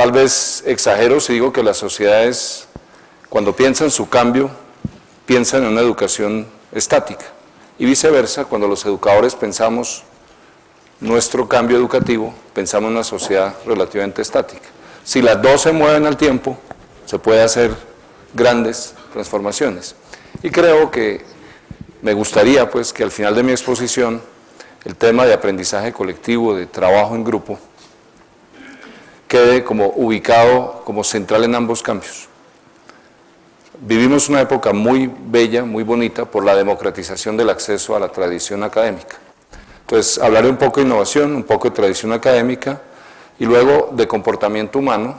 tal vez exagero si digo que las sociedades, cuando piensan su cambio, piensan en una educación estática, y viceversa, cuando los educadores pensamos nuestro cambio educativo, pensamos en una sociedad relativamente estática. Si las dos se mueven al tiempo, se puede hacer grandes transformaciones. Y creo que me gustaría, pues, que al final de mi exposición, el tema de aprendizaje colectivo, de trabajo en grupo, quede como ubicado, como central en ambos cambios. Vivimos una época muy bella, muy bonita, por la democratización del acceso a la tradición académica. Entonces, hablaré un poco de innovación, un poco de tradición académica, y luego de comportamiento humano,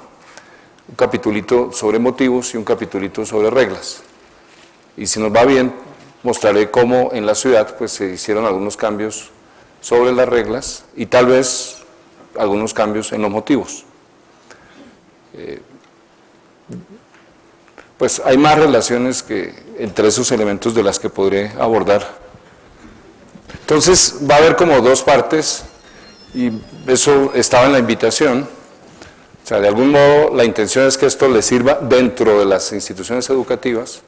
un capitulito sobre motivos y un capitulito sobre reglas. Y si nos va bien, mostraré cómo en la ciudad pues, se hicieron algunos cambios sobre las reglas y tal vez algunos cambios en los motivos. Pues hay más relaciones que entre esos elementos de las que podré abordar. Entonces va a haber como dos partes y eso estaba en la invitación. O sea, de algún modo la intención es que esto le sirva dentro de las instituciones educativas,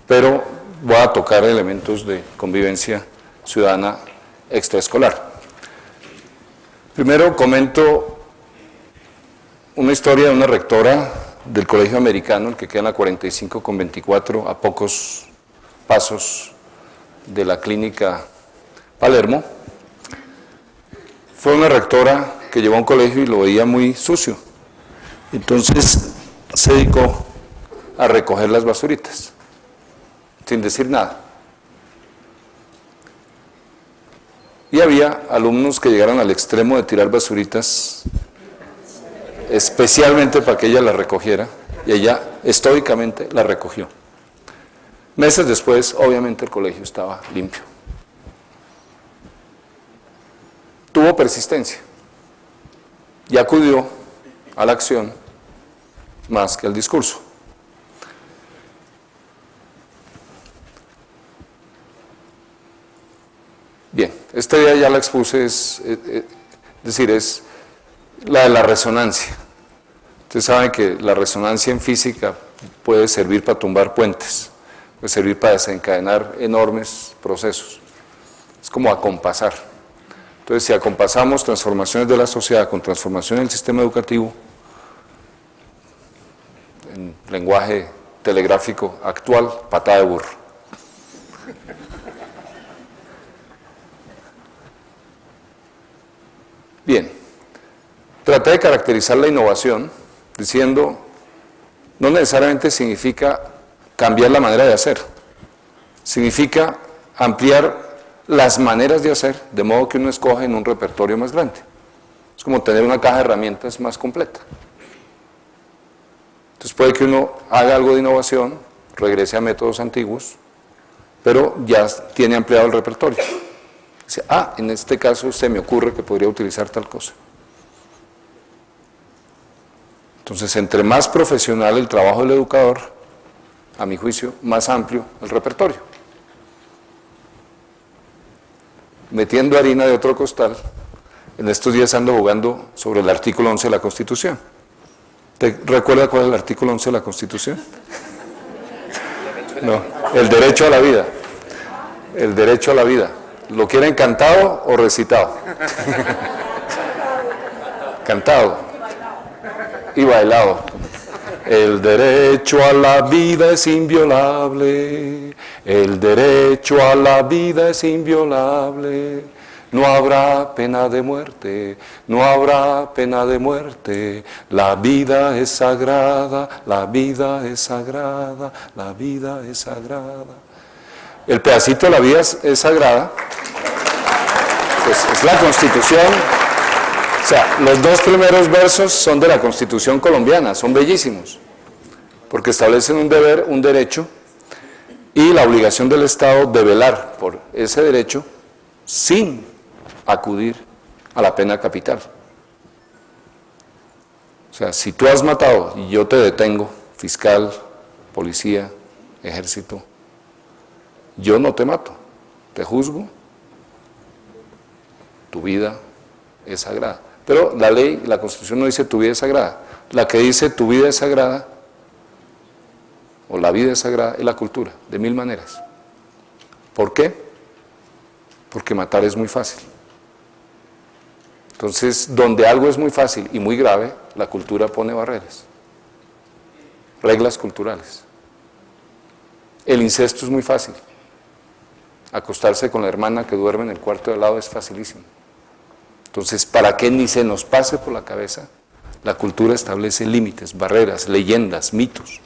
pero voy a tocar elementos de convivencia ciudadana extraescolar. Primero comento una historia de una rectora del Colegio Americano, el que queda en la 45 con 24, a pocos pasos de la clínica Palermo. Fue una rectora que llevó a un colegio y lo veía muy sucio. Entonces se dedicó a recoger las basuritas, sin decir nada. Y había alumnos que llegaron al extremo de tirar basuritas, especialmente para que ella las recogiera, y ella estoicamente las recogió. Meses después, obviamente, el colegio estaba limpio. Tuvo persistencia y acudió a la acción más que al discurso. Bien, esta idea ya la expuse, es la de la resonancia. Ustedes saben que la resonancia en física puede servir para tumbar puentes, puede servir para desencadenar enormes procesos. Es como acompasar. Entonces, si acompasamos transformaciones de la sociedad con transformación del sistema educativo, en lenguaje telegráfico actual, patada de burro. Bien, traté de caracterizar la innovación diciendo, no necesariamente significa cambiar la manera de hacer, significa ampliar las maneras de hacer, de modo que uno escoge en un repertorio más grande. Es como tener una caja de herramientas más completa. Entonces puede que uno haga algo de innovación, regrese a métodos antiguos, pero ya tiene ampliado el repertorio. Dice, en este caso se me ocurre que podría utilizar tal cosa. Entonces, entre más profesional el trabajo del educador, a mi juicio, más amplio el repertorio. Metiendo harina de otro costal, en estos días ando jugando sobre el artículo 11 de la Constitución. ¿Te recuerda cuál es el artículo 11 de la Constitución? No, el derecho a la vida. El derecho a la vida. ¿Lo quieren cantado o recitado? Cantado y bailado. El derecho a la vida es inviolable, el derecho a la vida es inviolable, no habrá pena de muerte, no habrá pena de muerte, la vida es sagrada, la vida es sagrada, la vida es sagrada. El pedacito de la vida es sagrada, pues es la Constitución. O sea, los dos primeros versos son de la Constitución colombiana, son bellísimos, porque establecen un deber, un derecho, y la obligación del Estado de velar por ese derecho sin acudir a la pena capital. O sea, si tú has matado y yo te detengo, fiscal, policía, ejército, yo no te mato, te juzgo, tu vida es sagrada. Pero la ley, la Constitución no dice tu vida es sagrada. La que dice tu vida es sagrada, o la vida es sagrada, es la cultura, de mil maneras. ¿Por qué? Porque matar es muy fácil. Entonces, donde algo es muy fácil y muy grave, la cultura pone barreras, reglas culturales. El incesto es muy fácil. Acostarse con la hermana que duerme en el cuarto de al lado es facilísimo. Entonces, para que ni se nos pase por la cabeza, la cultura establece límites, barreras, leyendas, mitos.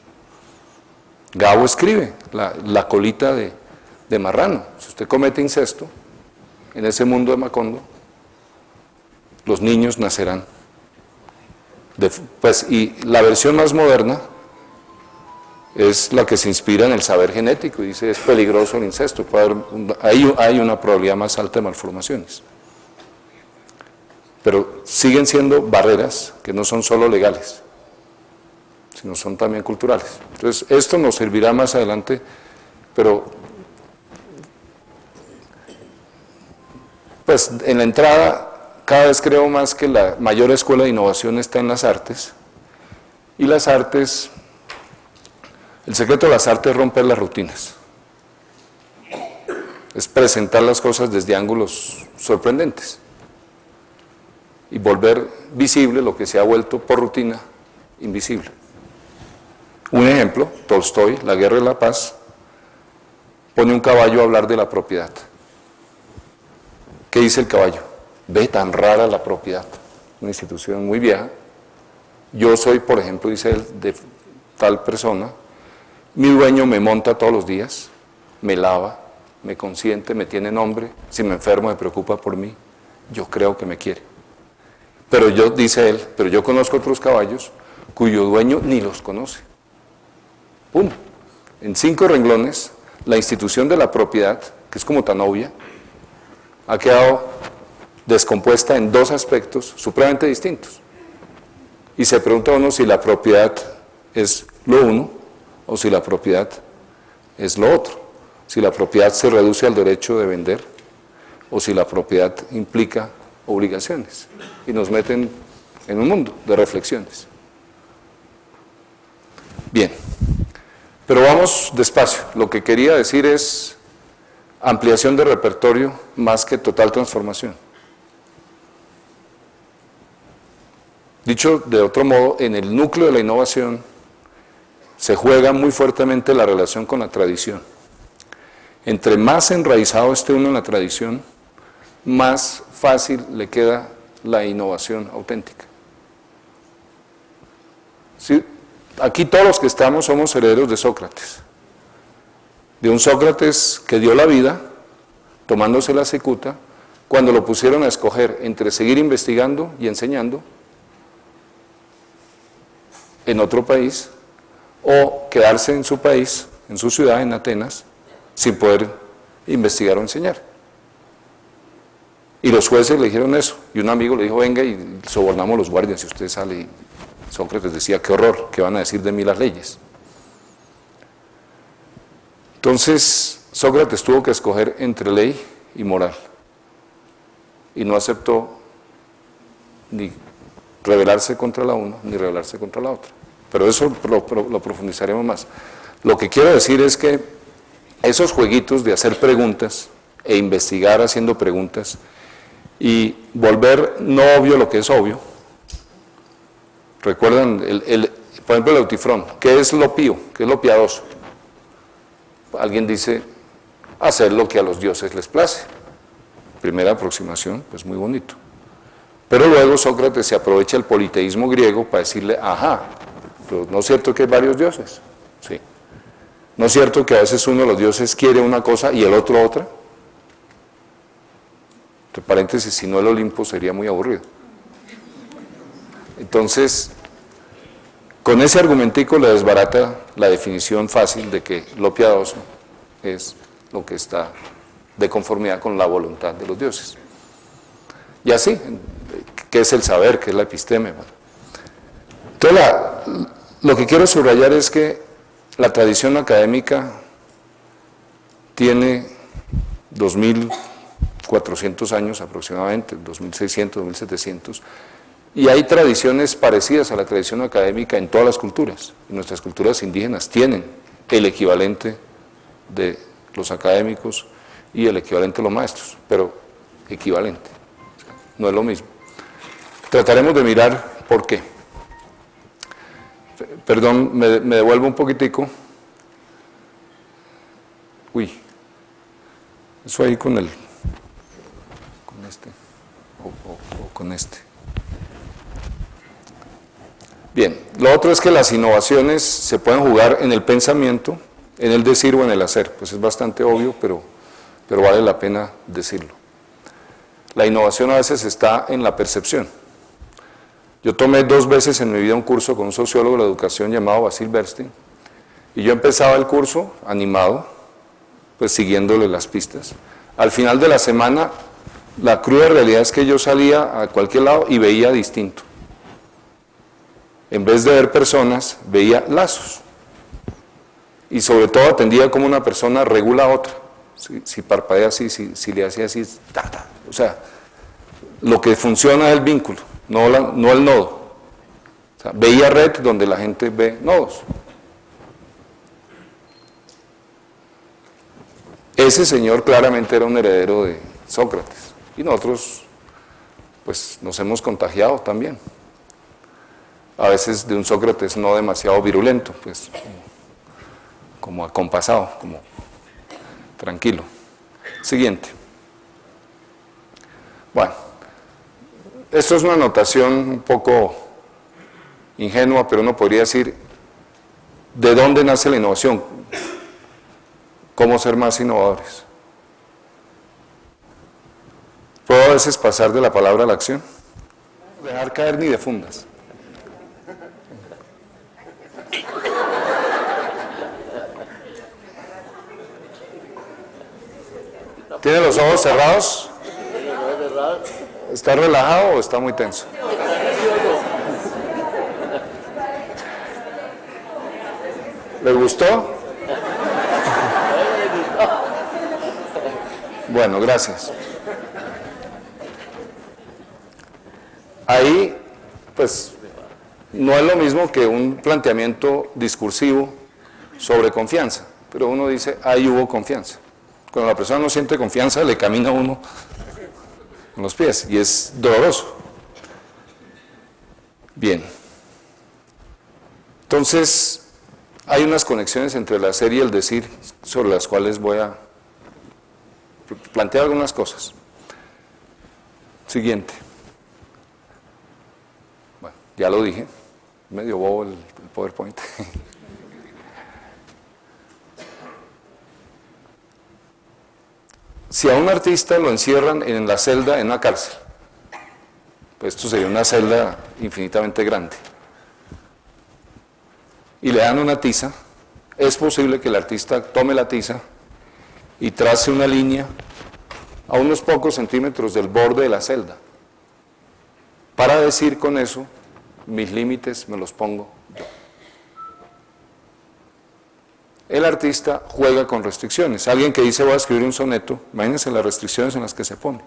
Gabo escribe, la colita de marrano. Si usted comete incesto, en ese mundo de Macondo, los niños nacerán. Y la versión más moderna es la que se inspira en el saber genético, y dice es peligroso el incesto, hay una probabilidad más alta de malformaciones. Pero siguen siendo barreras que no son solo legales, sino son también culturales. Entonces, esto nos servirá más adelante, pero pues en la entrada cada vez creo más que la mayor escuela de innovación está en las artes, y las artes, el secreto de las artes es romper las rutinas, es presentar las cosas desde ángulos sorprendentes y volver visible lo que se ha vuelto por rutina invisible. Un ejemplo, Tolstoy, La guerra y la paz, pone un caballo a hablar de la propiedad. ¿Qué dice el caballo? Ve tan rara la propiedad, una institución muy vieja. Yo soy, por ejemplo, dice él, de tal persona, mi dueño me monta todos los días, me lava, me consiente, me tiene nombre, si me enfermo me preocupa por mí, yo creo que me quiere. Pero yo, dice él, pero yo conozco otros caballos cuyo dueño ni los conoce. ¡Pum! En 5 renglones, la institución de la propiedad, que es como tan obvia, ha quedado descompuesta en 2 aspectos supremamente distintos. Y se pregunta uno si la propiedad es lo uno o si la propiedad es lo otro. Si la propiedad se reduce al derecho de vender o si la propiedad implica obligaciones. Y nos meten en un mundo de reflexiones. Bien, pero vamos despacio. Lo que quería decir es ampliación de repertorio más que total transformación. Dicho de otro modo, en el núcleo de la innovación se juega muy fuertemente la relación con la tradición. Entre más enraizado esté uno en la tradición, más fácil le queda la innovación auténtica. ¿Sí? Aquí todos los que estamos somos herederos de Sócrates, de un Sócrates que dio la vida tomándose la cicuta cuando lo pusieron a escoger entre seguir investigando y enseñando en otro país o quedarse en su país, en su ciudad, en Atenas, sin poder investigar o enseñar. Y los jueces le dijeron eso, y un amigo le dijo, venga y sobornamos a los guardias si usted sale. Y Sócrates decía, qué horror, ¿qué van a decir de mí las leyes? Entonces, Sócrates tuvo que escoger entre ley y moral, y no aceptó ni rebelarse contra la una, ni rebelarse contra la otra. Pero eso lo profundizaremos más. Lo que quiero decir es que esos jueguitos de hacer preguntas e investigar haciendo preguntas y volver no obvio lo que es obvio. ¿Recuerdan, por ejemplo, el Eutifrón? ¿Qué es lo pío? ¿Qué es lo piadoso? Alguien dice, hacer lo que a los dioses les place. Primera aproximación, pues muy bonito. Pero luego Sócrates se aprovecha el politeísmo griego para decirle, ajá, pero ¿no es cierto que hay varios dioses? Sí. ¿No es cierto que a veces uno de los dioses quiere una cosa y el otro otra? Entre paréntesis, si no el Olimpo sería muy aburrido. Entonces, con ese argumentico le desbarata la definición fácil de que lo piadoso es lo que está de conformidad con la voluntad de los dioses. Y así, ¿qué es el saber? ¿Qué es la episteme? Bueno. Entonces, lo que quiero subrayar es que la tradición académica tiene 2.400 años aproximadamente, 2.600, 2.700, Y hay tradiciones parecidas a la tradición académica en todas las culturas. Y nuestras culturas indígenas tienen el equivalente de los académicos y el equivalente de los maestros, pero equivalente, no es lo mismo. Trataremos de mirar por qué. Perdón, me devuelvo un poquitico. Uy, eso ahí con este, o con este. Bien, lo otro es que las innovaciones se pueden jugar en el pensamiento, en el decir o en el hacer. Pues es bastante obvio, pero vale la pena decirlo. La innovación a veces está en la percepción. Yo tomé 2 veces en mi vida un curso con un sociólogo de la educación llamado Basil Bernstein, y yo empezaba el curso animado, pues siguiéndole las pistas. Al final de la semana, la cruda realidad es que yo salía a cualquier lado y veía distinto. En vez de ver personas, veía lazos. Y sobre todo atendía como una persona regula a otra. Si parpadea así, si le hacía así, o sea, lo que funciona es el vínculo, no el nodo. O sea, veía red donde la gente ve nodos. Ese señor claramente era un heredero de Sócrates. Y nosotros, pues, nos hemos contagiado también. A veces de un Sócrates no demasiado virulento, pues, como acompasado, como tranquilo. Siguiente. Bueno, esto es una notación un poco ingenua, pero uno podría decir, ¿de dónde nace la innovación? ¿Cómo ser más innovadores? ¿Puedo a veces pasar de la palabra a la acción? No dejar caer ni de fundas. ¿Tiene los ojos cerrados? ¿Está relajado o está muy tenso? ¿Le gustó? Bueno, gracias. Ahí, pues, no es lo mismo que un planteamiento discursivo sobre confianza, pero uno dice, ahí hubo confianza. Cuando la persona no siente confianza, le camina a uno con los pies, y es doloroso. Bien. Entonces, hay unas conexiones entre el hacer y el decir, sobre las cuales voy a plantear algunas cosas. Siguiente. Bueno, ya lo dije, medio bobo el PowerPoint. Si a un artista lo encierran en la celda, en una cárcel, pues esto sería una celda infinitamente grande, y le dan una tiza, es posible que el artista tome la tiza y trace una línea a unos pocos centímetros del borde de la celda, para decir con eso, mis límites me los pongo yo. El artista juega con restricciones. Alguien que dice voy a escribir un soneto, imagínense las restricciones en las que se pone,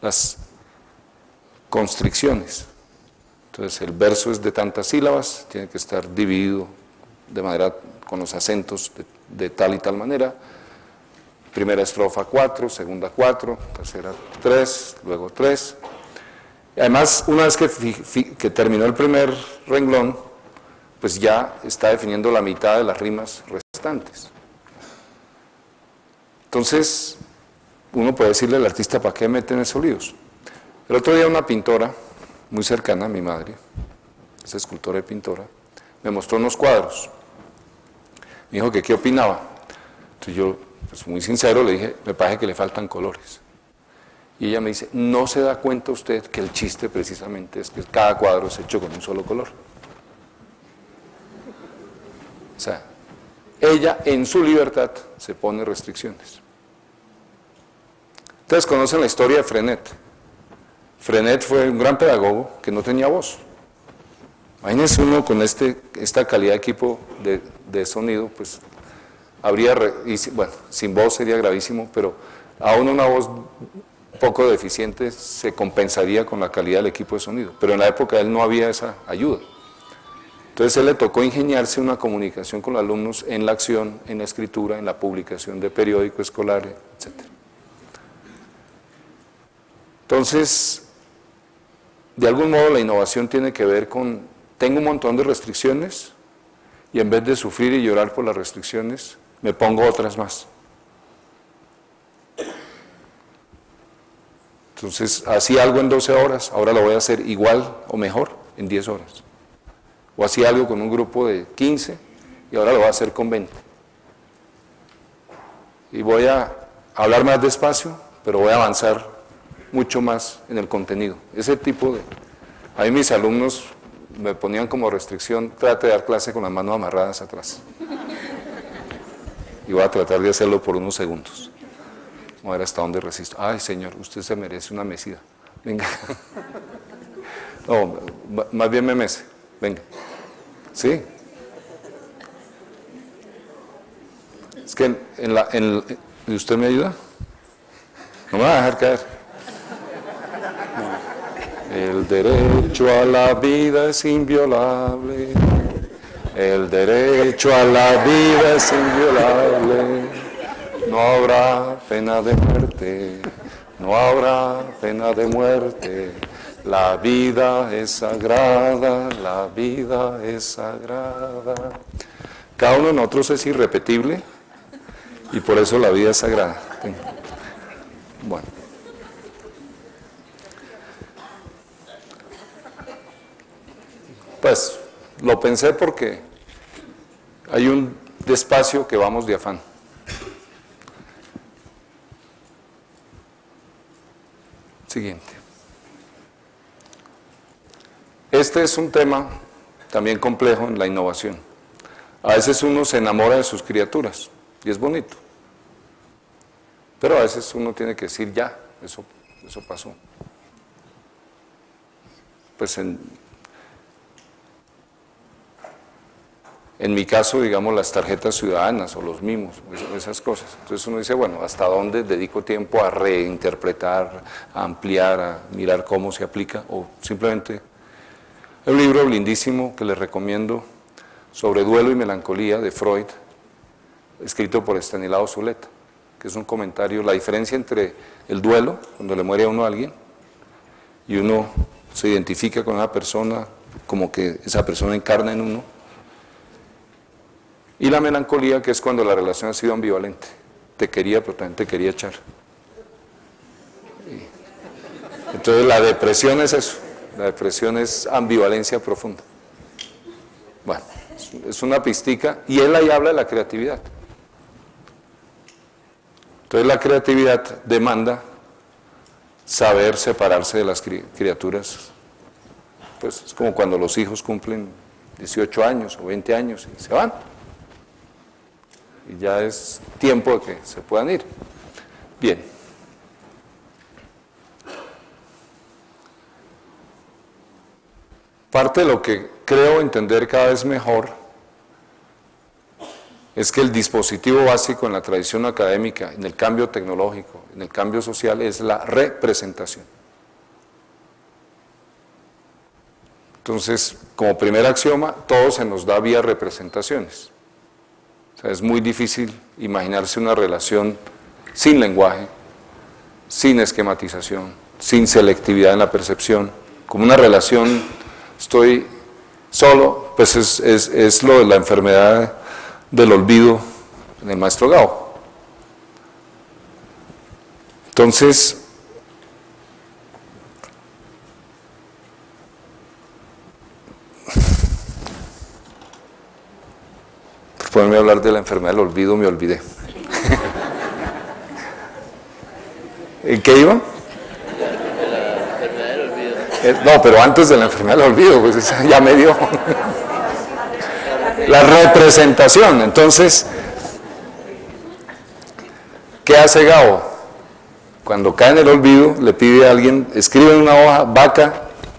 las constricciones. Entonces el verso es de tantas sílabas, tiene que estar dividido de manera, con los acentos de tal y tal manera. Primera estrofa 4, segunda 4, tercera 3, luego 3. Además, una vez que terminó el primer renglón, pues ya está definiendo la mitad de las rimas restantes. Entonces, uno puede decirle al artista, ¿para qué meten esos líos? El otro día una pintora, muy cercana a mi madre, es escultora y pintora, me mostró unos cuadros. Me dijo que qué opinaba. Entonces yo, pues muy sincero, le dije, me parece que le faltan colores. Y ella me dice, ¿no se da cuenta usted que el chiste precisamente es que cada cuadro es hecho con un solo color? O sea, ella en su libertad se pone restricciones. Ustedes conocen la historia de Frenet. Frenet fue un gran pedagogo que no tenía voz. Imagínense uno con esta calidad de equipo de sonido, pues habría, bueno, sin voz sería gravísimo, pero aún una voz un poco deficiente se compensaría con la calidad del equipo de sonido, pero en la época de él no había esa ayuda. Entonces él le tocó ingeniarse una comunicación con los alumnos en la acción, en la escritura, en la publicación de periódicos escolares, etc. Entonces, de algún modo la innovación tiene que ver con, tengo un montón de restricciones y en vez de sufrir y llorar por las restricciones, me pongo otras más. Entonces, hacía algo en 12 horas, ahora lo voy a hacer igual o mejor en 10 horas. O hacía algo con un grupo de 15 y ahora lo voy a hacer con 20. Y voy a hablar más despacio, pero voy a avanzar mucho más en el contenido. Ese tipo de... A mí mis alumnos me ponían como restricción, trate de dar clase con las manos amarradas atrás. Y voy a tratar de hacerlo por unos segundos. Vamos a ver hasta dónde resisto. Ay, señor, usted se merece una mesida. Venga. No, más bien me mece. Venga. ¿Sí? Es que ¿usted me ayuda? No me va a dejar caer. El derecho a la vida es inviolable. El derecho a la vida es inviolable. No habrá pena de muerte. No habrá pena de muerte. La vida es sagrada, la vida es sagrada. Cada uno de nosotros es irrepetible y por eso la vida es sagrada. Bueno. Pues lo pensé porque hay un despacio que vamos de afán. Siguiente. Este es un tema también complejo en la innovación. A veces uno se enamora de sus criaturas y es bonito. Pero a veces uno tiene que decir ya, eso pasó. Pues en mi caso, digamos, las tarjetas ciudadanas o los mimos, esas cosas. Entonces uno dice, bueno, ¿hasta dónde dedico tiempo a reinterpretar, a ampliar, a mirar cómo se aplica? O simplemente, hay un libro lindísimo que les recomiendo sobre duelo y melancolía de Freud, escrito por Estanislao Zuleta, que es un comentario, la diferencia entre el duelo, cuando le muere a uno a alguien, y uno se identifica con una persona, como que esa persona encarna en uno, y la melancolía, que es cuando la relación ha sido ambivalente. Te quería, pero también te quería echar. Entonces la depresión es eso. La depresión es ambivalencia profunda. Bueno, es una pistica. Y él ahí habla de la creatividad. Entonces la creatividad demanda saber separarse de las criaturas. Pues es como cuando los hijos cumplen 18 años o 20 años y se van. Y ya es tiempo de que se puedan ir. Bien. Parte de lo que creo entender cada vez mejor es que el dispositivo básico en la tradición académica, en el cambio tecnológico, en el cambio social, es la representación. Entonces, como primer axioma, todo se nos da vía representaciones. Es muy difícil imaginarse una relación sin lenguaje, sin esquematización, sin selectividad en la percepción, como una relación, estoy solo, pues es lo de la enfermedad del olvido en el maestro Gao. Entonces, ponerme a hablar de la enfermedad del olvido, me olvidé. ¿En qué iba? La enfermedad del olvido. No, pero antes de la enfermedad del olvido, pues esa ya me dio. La representación. Entonces, ¿qué hace Gao? Cuando cae en el olvido, le pide a alguien, escribe en una hoja, vaca,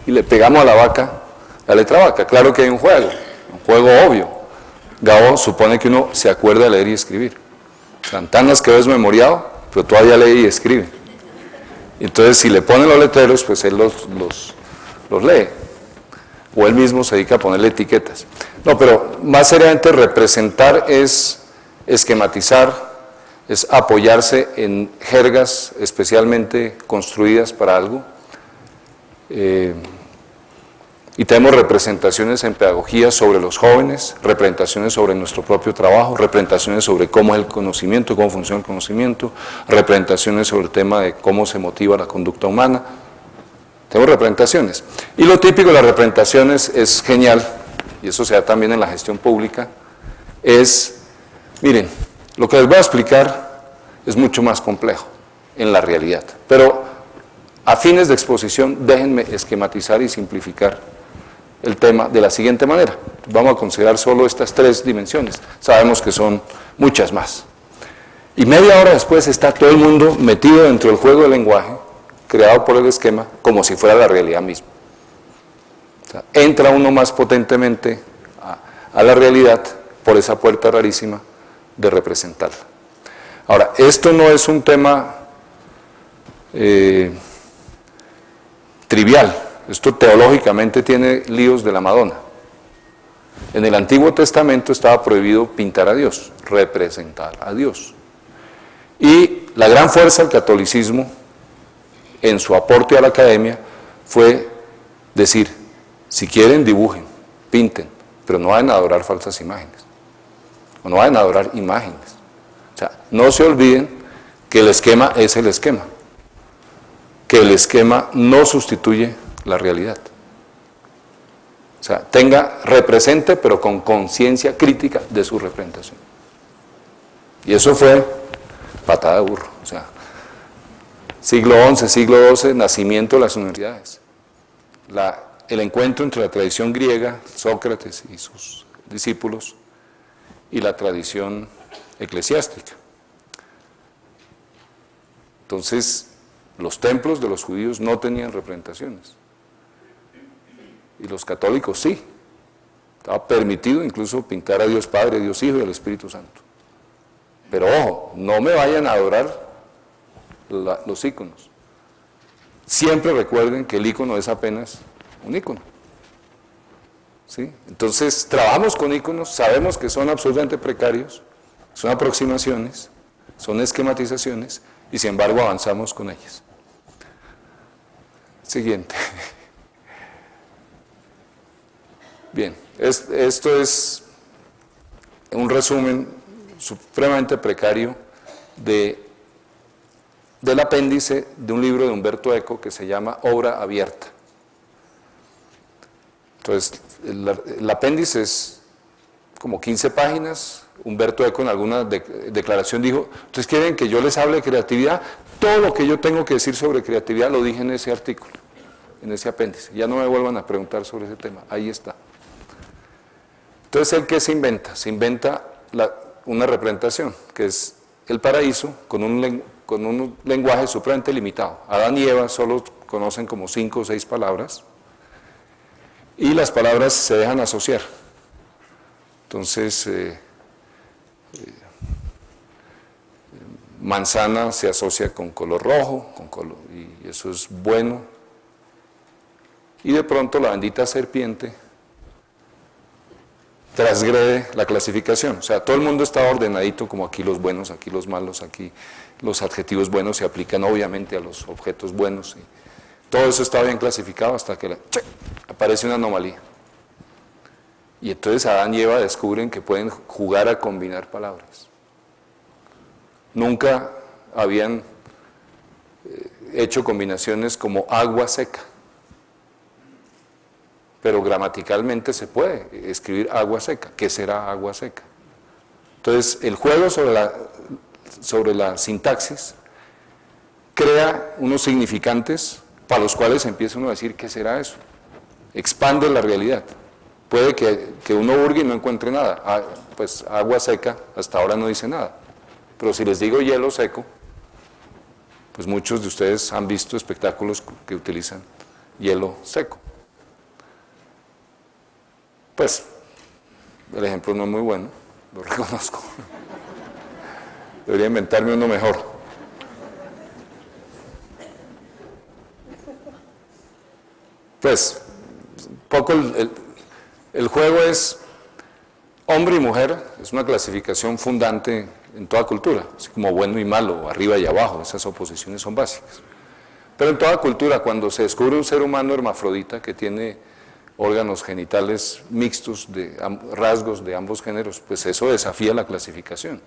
y le pegamos a la vaca, la letra vaca. Claro que hay un juego obvio. Gao supone que uno se acuerda de leer y escribir. Santana quedó desmemoriado, pero todavía lee y escribe. Entonces, si le ponen los letreros, pues él los lee. O él mismo se dedica a ponerle etiquetas. No, pero más seriamente, representar es esquematizar, es apoyarse en jergas especialmente construidas para algo. Y tenemos representaciones en pedagogía sobre los jóvenes, representaciones sobre nuestro propio trabajo, representaciones sobre cómo es el conocimiento, cómo funciona el conocimiento, representaciones sobre el tema de cómo se motiva la conducta humana. Tenemos representaciones. Y lo típico de las representaciones es genial, y eso se da también en la gestión pública, es, miren, lo que les voy a explicar es mucho más complejo en la realidad, pero a fines de exposición déjenme esquematizar y simplificar el tema de la siguiente manera. Vamos a considerar solo estas 3 dimensiones, sabemos que son muchas más. Y media hora después está todo el mundo metido dentro del juego del lenguaje, creado por el esquema, como si fuera la realidad misma. O sea, entra uno más potentemente a la realidad por esa puerta rarísima de representarla. Ahora, esto no es un tema trivial, esto teológicamente tiene líos de la Madonna. En el Antiguo Testamento estaba prohibido pintar a Dios, representar a Dios. Y la gran fuerza del catolicismo, en su aporte a la academia, fue decir, si quieren dibujen, pinten, pero no vayan a adorar falsas imágenes, o no vayan a adorar imágenes. O sea, no se olviden que el esquema es el esquema, que el esquema no sustituye la realidad. O sea, represente, pero con conciencia crítica de su representación. Y eso fue patada de burro. O sea, siglo XI, siglo XII, nacimiento de las universidades. El encuentro entre la tradición griega, Sócrates y sus discípulos, y la tradición eclesiástica. Entonces, los templos de los judíos no tenían representaciones. Y los católicos sí. Estaba permitido incluso pintar a Dios Padre, Dios Hijo y al Espíritu Santo. Pero ojo, no me vayan a adorar los íconos. Siempre recuerden que el ícono es apenas un ícono. ¿Sí? Entonces, trabajamos con íconos, sabemos que son absolutamente precarios, son aproximaciones, son esquematizaciones, y sin embargo avanzamos con ellas. Siguiente. Bien, esto es un resumen supremamente precario del apéndice de un libro de Umberto Eco que se llama Obra Abierta. Entonces, el apéndice es como 15 páginas. Humberto Eco en alguna declaración dijo, ¿ustedes quieren que yo les hable de creatividad? Todo lo que yo tengo que decir sobre creatividad lo dije en ese artículo, en ese apéndice. Ya no me vuelvan a preguntar sobre ese tema, ahí está. Entonces, ¿el qué se inventa? Se inventa una representación, que es el paraíso con un lenguaje supremamente limitado. Adán y Eva solo conocen como 5 o 6 palabras, y las palabras se dejan asociar. Entonces, manzana se asocia con color rojo, y eso es bueno. Y de pronto la bendita serpiente transgrede la clasificación. O sea, todo el mundo está ordenadito, como aquí los buenos, aquí los malos, aquí los adjetivos buenos se aplican obviamente a los objetos buenos. Y todo eso está bien clasificado hasta que aparece una anomalía. Y entonces Adán y Eva descubren que pueden jugar a combinar palabras. Nunca habían hecho combinaciones como agua seca. Pero gramaticalmente se puede escribir agua seca. ¿Qué será agua seca? Entonces, el juego sobre la sintaxis crea unos significantes para los cuales empieza uno a decir, ¿qué será eso? Expande la realidad. Puede que uno hurgue y no encuentre nada. Pues agua seca hasta ahora no dice nada. Pero si les digo hielo seco, pues muchos de ustedes han visto espectáculos que utilizan hielo seco. Pues el ejemplo no es muy bueno, lo reconozco. Debería inventarme uno mejor. Pues, poco el juego es hombre y mujer, es una clasificación fundante en toda cultura, así como bueno y malo, arriba y abajo, esas oposiciones son básicas. Pero en toda cultura, cuando se descubre un ser humano hermafrodita que tiene órganos genitales mixtos, de rasgos de ambos géneros, pues eso desafía la clasificación.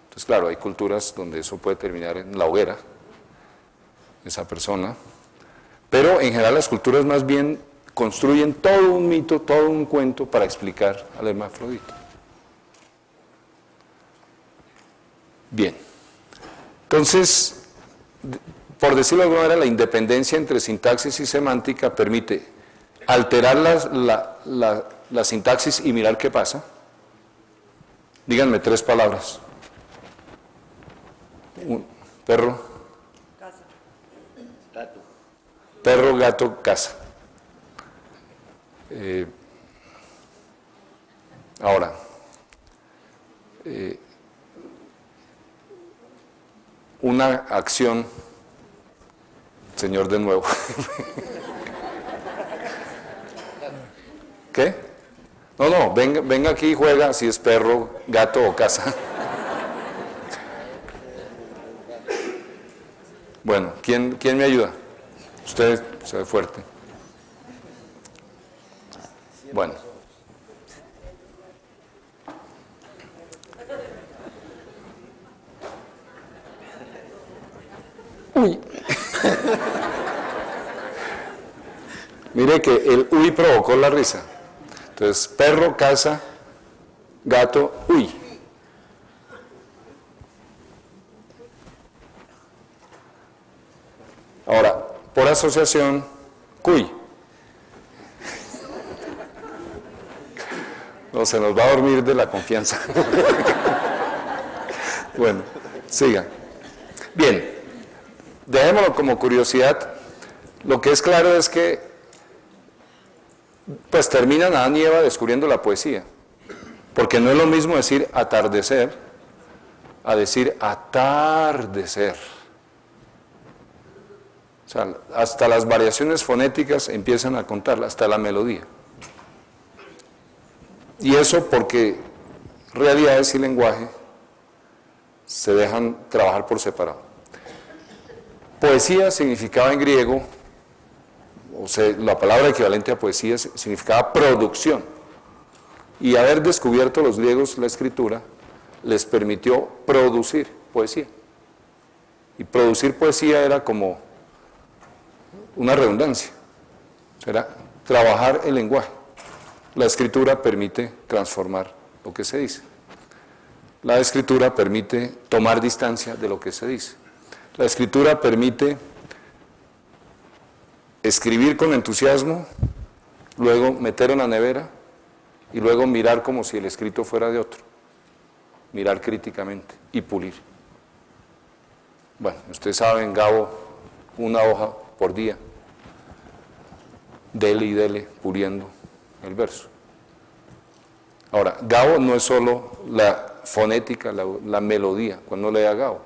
Entonces, claro, hay culturas donde eso puede terminar en la hoguera, esa persona, pero en general las culturas más bien construyen todo un mito, todo un cuento para explicar al hermafrodita. Bien, entonces, por decirlo de alguna manera, la independencia entre sintaxis y semántica permite alterar la sintaxis y mirar qué pasa. Díganme 3 palabras. Perro. Casa. Gato. Perro, gato, casa. Ahora, una acción, señor de nuevo. ¿Qué? No, venga aquí y juega si es perro, gato o casa. Bueno, ¿quién me ayuda? Usted se ve fuerte. Bueno. Uy. Mire que el uy provocó la risa. Entonces, perro, casa, gato, uy. Ahora, por asociación, cuy. No, se nos va a dormir de la confianza. Bueno, siga. Bien, dejémoslo como curiosidad. Lo que es claro es que, pues terminan Adán y Eva descubriendo la poesía. Porque no es lo mismo decir atardecer a decir atardecer. O sea, hasta las variaciones fonéticas empiezan a contar, hasta la melodía. Y eso porque realidades y lenguaje se dejan trabajar por separado. Poesía significaba en griego, o sea, la palabra equivalente a poesía significaba producción. Y haber descubierto los griegos la escritura les permitió producir poesía. Y producir poesía era como una redundancia, era trabajar el lenguaje. La escritura permite transformar lo que se dice. La escritura permite tomar distancia de lo que se dice. La escritura permite escribir con entusiasmo, luego meter en la nevera y luego mirar como si el escrito fuera de otro. Mirar críticamente y pulir. Bueno, ustedes saben, Gabo, una hoja por día, dele y dele, puliendo el verso. Ahora, Gabo no es solo la fonética, la melodía, cuando lea Gabo.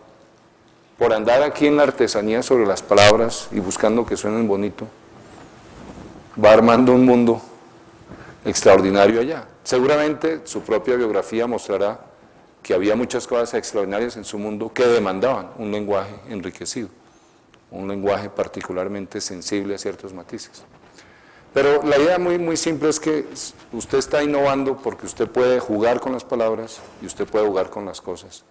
Por andar aquí en la artesanía sobre las palabras y buscando que suenen bonito, va armando un mundo extraordinario allá. Seguramente su propia biografía mostrará que había muchas cosas extraordinarias en su mundo que demandaban un lenguaje enriquecido, un lenguaje particularmente sensible a ciertos matices. Pero la idea muy simple es que usted está innovando porque usted puede jugar con las palabras y usted puede jugar con las cosas,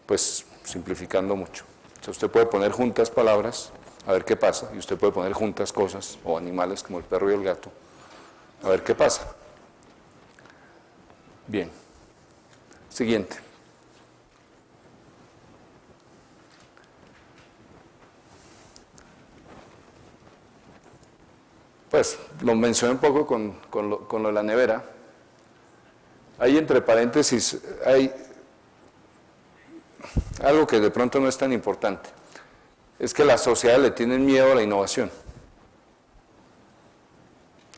pues simplificando mucho. O sea, usted puede poner juntas palabras, a ver qué pasa, y usted puede poner juntas cosas o animales como el perro y el gato, a ver qué pasa. Bien. Siguiente. Pues lo mencioné un poco con lo de la nevera. Ahí entre paréntesis hay algo que de pronto no es tan importante. Es que las sociedades le tienen miedo a la innovación.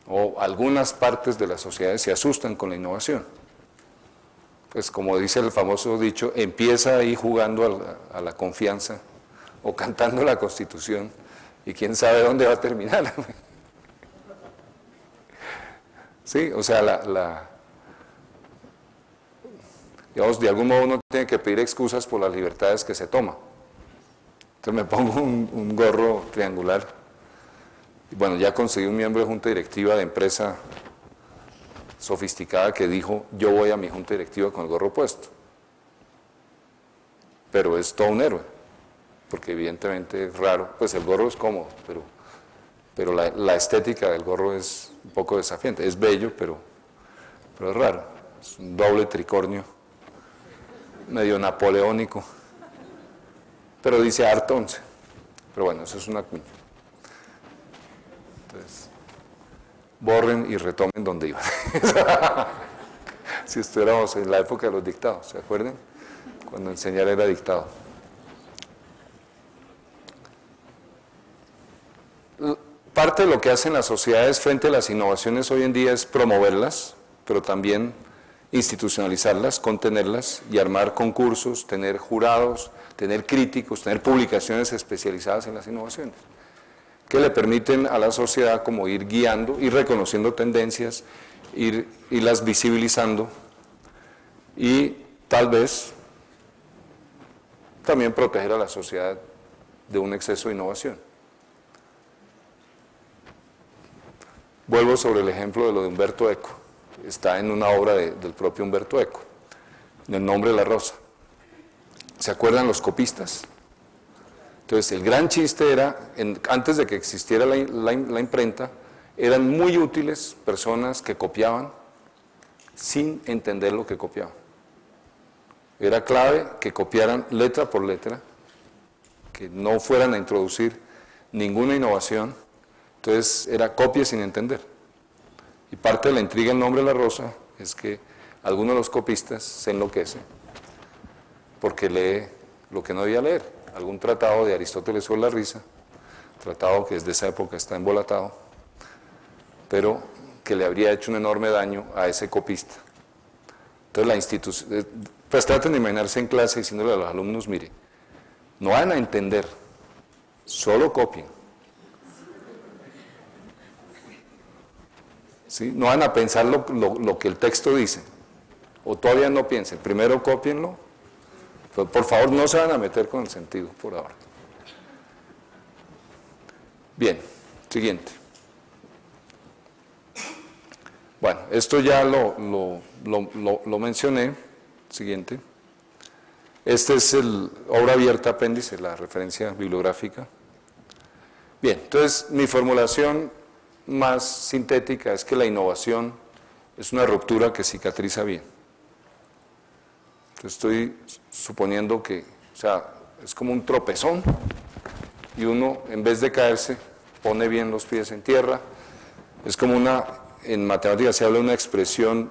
O algunas partes de las sociedades se asustan con la innovación. Pues como dice el famoso dicho, empieza ahí jugando a la confianza o cantando la Constitución y quién sabe dónde va a terminar. ¿Sí? O sea, digamos, de algún modo uno tiene que pedir excusas por las libertades que se toma. Entonces me pongo un gorro triangular. Y bueno, ya conseguí un miembro de junta directiva de empresa sofisticada que dijo, yo voy a mi junta directiva con el gorro puesto. Pero es todo un héroe, porque evidentemente es raro, pues el gorro es cómodo, pero la estética del gorro es un poco desafiante, es bello, pero es raro, es un doble tricornio, medio napoleónico, pero dice Art 11, pero bueno, eso es una cuña. Entonces, borren y retomen donde iban. Si estuviéramos en la época de los dictados, ¿se acuerdan? Cuando enseñar era dictado. Parte de lo que hacen las sociedades frente a las innovaciones hoy en día es promoverlas, pero también institucionalizarlas, contenerlas y armar concursos, tener jurados, tener críticos, tener publicaciones especializadas en las innovaciones, que le permiten a la sociedad como ir guiando, ir reconociendo tendencias, irlas visibilizando y tal vez también proteger a la sociedad de un exceso de innovación. Vuelvo sobre el ejemplo de lo de Umberto Eco. Está en una obra del propio Umberto Eco, en El nombre de la rosa. ¿Se acuerdan los copistas? Entonces, el gran chiste era, antes de que existiera la imprenta, eran muy útiles personas que copiaban sin entender lo que copiaban. Era clave que copiaran letra por letra, que no fueran a introducir ninguna innovación. Entonces era copia sin entender. Y parte de la intriga del nombre de la rosa es que alguno de los copistas se enloquece porque lee lo que no debía leer. Algún tratado de Aristóteles sobre la risa, tratado que desde esa época está embolatado, pero que le habría hecho un enorme daño a ese copista. Entonces la institución, pues traten de imaginarse en clase diciéndole a los alumnos, mire, no van a entender, solo copien. ¿Sí? No van a pensar lo que el texto dice, o todavía no piensen, primero cópienlo, pero por favor no se van a meter con el sentido por ahora. Bien, siguiente. Bueno, esto ya lo mencioné, siguiente. Este es el obra abierta apéndice, la referencia bibliográfica. Bien, entonces mi formulación más sintética es que la innovación es una ruptura que cicatriza bien. Entonces estoy suponiendo que, o sea, es como un tropezón y uno, en vez de caerse, pone bien los pies en tierra. Es como en matemáticas se habla de una expresión,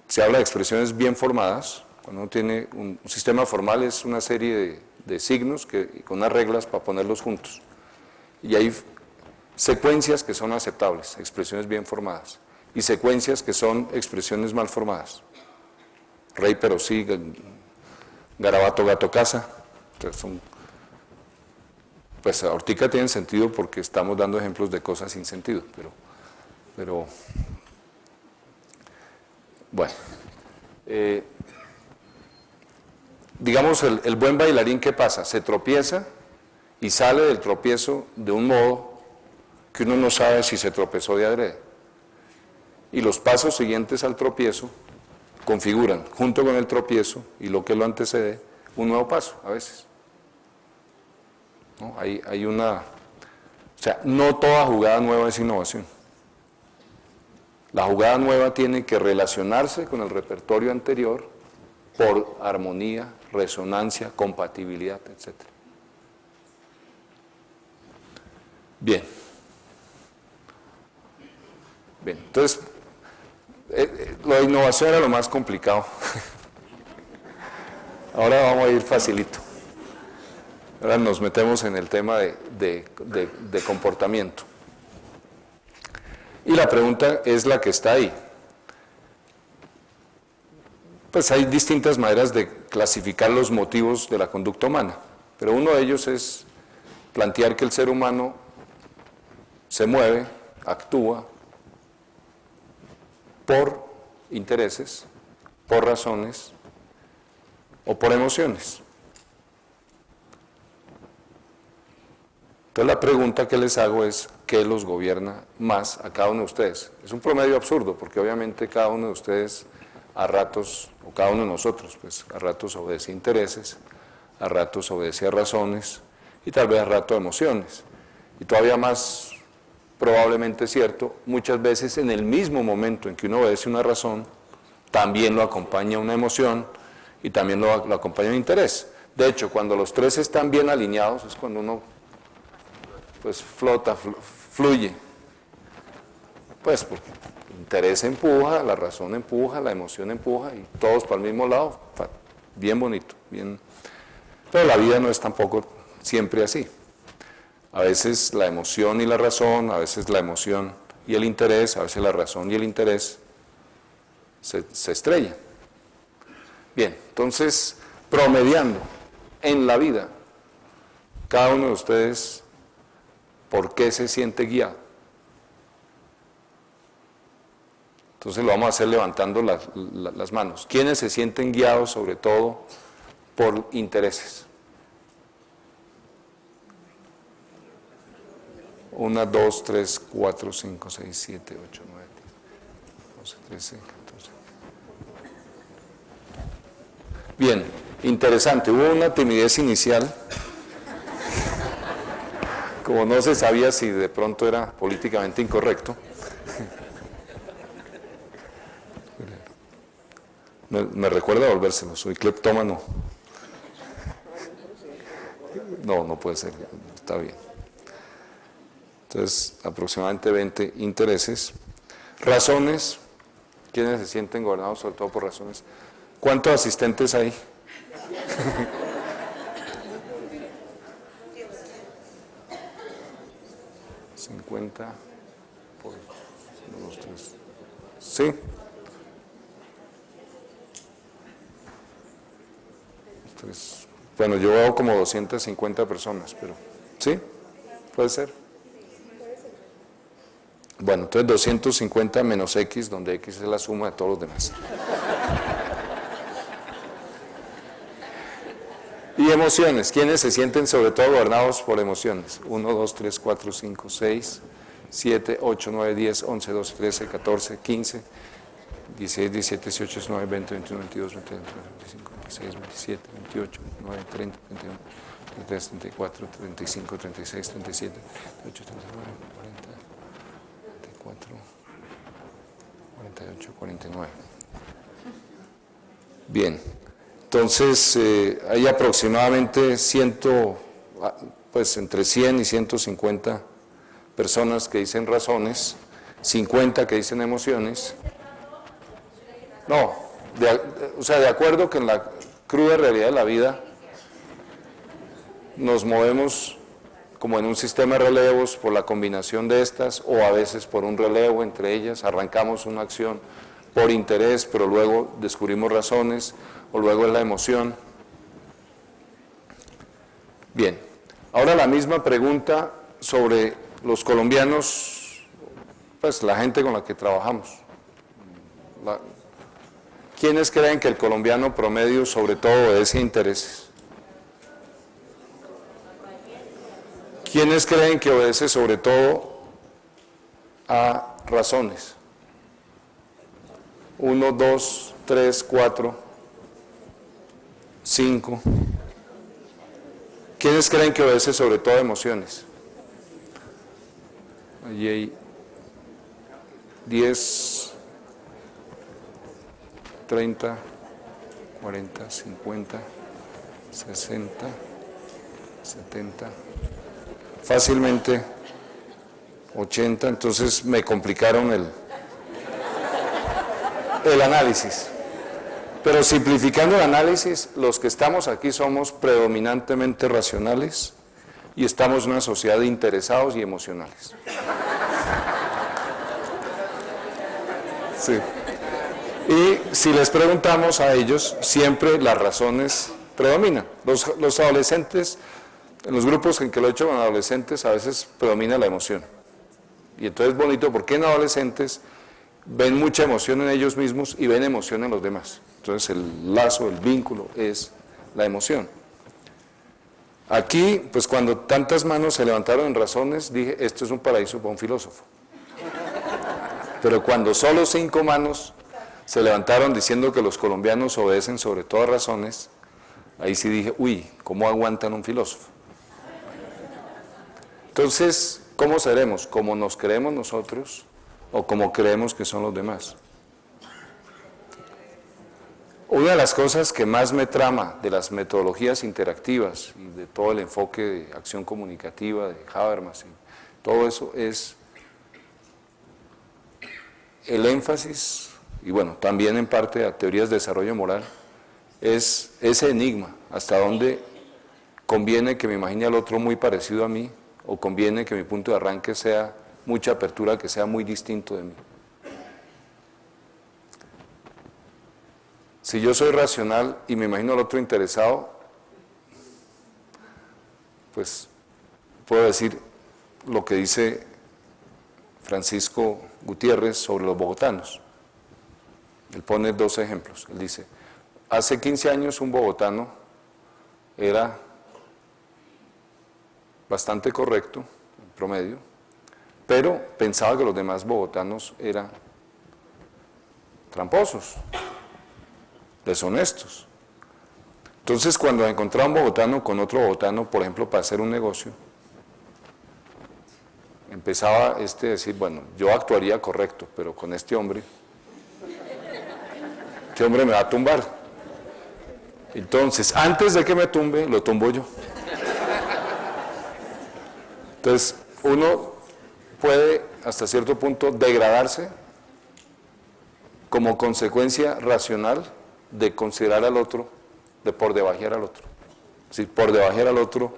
se habla de expresiones bien formadas. Cuando uno tiene un sistema formal es una serie de signos con unas reglas para ponerlos juntos. Y hay secuencias que son aceptables, expresiones bien formadas, y secuencias que son expresiones mal formadas. Rey pero sí, garabato gato casa. Entonces pues ahorita tienen sentido porque estamos dando ejemplos de cosas sin sentido, pero bueno. Digamos, el buen bailarín, ¿qué pasa? Se tropieza y sale del tropiezo de un modo que uno no sabe si se tropezó de adrede. Y los pasos siguientes al tropiezo configuran, junto con el tropiezo y lo que lo antecede, un nuevo paso, a veces. ¿No? Hay una... O sea, no toda jugada nueva es innovación. La jugada nueva tiene que relacionarse con el repertorio anterior por armonía, resonancia, compatibilidad, etc. Bien. Bien, entonces, lo de innovación era lo más complicado. Ahora vamos a ir facilito. Ahora nos metemos en el tema de comportamiento. Y la pregunta es la que está ahí. Pues hay distintas maneras de clasificar los motivos de la conducta humana, pero uno de ellos es plantear que el ser humano se mueve, actúa, por intereses, por razones o por emociones. Entonces la pregunta que les hago es, ¿qué los gobierna más a cada uno de ustedes? Es un promedio absurdo, porque obviamente cada uno de ustedes a ratos, o cada uno de nosotros, pues a ratos obedece a intereses, a ratos obedece a razones y tal vez a ratos a emociones. Y todavía más probablemente cierto, muchas veces en el mismo momento en que uno obedece una razón, también lo acompaña una emoción y también lo acompaña un interés. De hecho, cuando los tres están bien alineados es cuando uno pues flota, fluye. Pues porque el interés empuja, la razón empuja, la emoción empuja y todos para el mismo lado, bien bonito, bien. Pero la vida no es tampoco siempre así. A veces la emoción y la razón, a veces la emoción y el interés, a veces la razón y el interés se estrellan. Bien, entonces, promediando en la vida, cada uno de ustedes, ¿por qué se siente guiado? Entonces lo vamos a hacer levantando las manos. ¿Quiénes se sienten guiados sobre todo por intereses? 1, 2, 3, 4, 5, 6, 7, 8, 9, 10, 12, 13, 14. Bien, interesante. Hubo una timidez inicial. Como no se sabía si de pronto era políticamente incorrecto. Me recuerda volvérselo, soy cleptómano. No puede ser, está bien. Entonces, aproximadamente 20 intereses. Razones, ¿quiénes se sienten gobernados sobre todo por razones? ¿Cuántos asistentes hay? $50 por 1, 2, 3. ¿Sí? Bueno, yo veo como 250 personas, pero ¿sí? ¿Puede ser? Bueno, entonces 250 menos X, donde X es la suma de todos los demás. Y emociones, ¿quiénes se sienten sobre todo gobernados por emociones? 1, 2, 3, 4, 5, 6, 7, 8, 9, 10, 11, 12, 13, 14, 15, 16, 17, 18, 19, 20, 21, 22, 23, 25, 26, 27, 28, 29, 30, 31, 33, 34, 35, 36, 37, 38, 39, 40, 44, 48, 49. Bien, entonces hay aproximadamente entre 100 y 150 personas que dicen razones, 50 que dicen emociones. No, de acuerdo que en la cruda realidad de la vida nos movemos como en un sistema de relevos por la combinación de estas o a veces por un relevo entre ellas, arrancamos una acción por interés, pero luego descubrimos razones o luego es la emoción. Bien, ahora la misma pregunta sobre los colombianos, pues la gente con la que trabajamos. ¿Quiénes creen que el colombiano promedio sobre todo obedece a intereses? ¿Quiénes creen que obedece sobre todo a razones? 1, 2, 3, 4, 5. ¿Quiénes creen que obedece sobre todo a emociones? Allí hay 10, 30, 40, 50, 60, 70, fácilmente 80, entonces me complicaron el análisis. Pero simplificando el análisis, los que estamos aquí somos predominantemente racionales y estamos en una sociedad de interesados y emocionales. Sí. Y si les preguntamos a ellos, siempre las razones predominan. Los adolescentes, en los grupos en que lo he hecho con adolescentes, a veces predomina la emoción. Y entonces es bonito porque en adolescentes ven mucha emoción en ellos mismos y ven emoción en los demás. Entonces el lazo, el vínculo es la emoción. Aquí, pues cuando tantas manos se levantaron en razones, dije, esto es un paraíso para un filósofo. Pero cuando solo 5 manos se levantaron diciendo que los colombianos obedecen sobre todas razones, ahí sí dije, uy, ¿cómo aguantan un filósofo? Entonces, ¿cómo seremos? ¿Cómo nos creemos nosotros o como creemos que son los demás? Una de las cosas que más me trama de las metodologías interactivas y de todo el enfoque de acción comunicativa, de Habermas, y todo eso es el énfasis, y bueno, también en parte a teorías de desarrollo moral, es ese enigma, hasta dónde conviene que me imagine al otro muy parecido a mí, o conviene que mi punto de arranque sea mucha apertura, que sea muy distinto de mí. Si yo soy racional y me imagino al otro interesado, pues puedo decir lo que dice Francisco Gutiérrez sobre los bogotanos. Él pone 2 ejemplos. Él dice, hace 15 años un bogotano era bastante correcto, en promedio, pero pensaba que los demás bogotanos eran tramposos, deshonestos. Entonces, cuando encontraba un bogotano con otro bogotano, por ejemplo, para hacer un negocio, empezaba a decir, bueno, yo actuaría correcto, pero con este hombre me va a tumbar. Entonces, antes de que me tumbe, lo tumbo yo. Entonces, uno puede, hasta cierto punto, degradarse como consecuencia racional de considerar al otro, de por debajear al otro. Es decir, por debajear al otro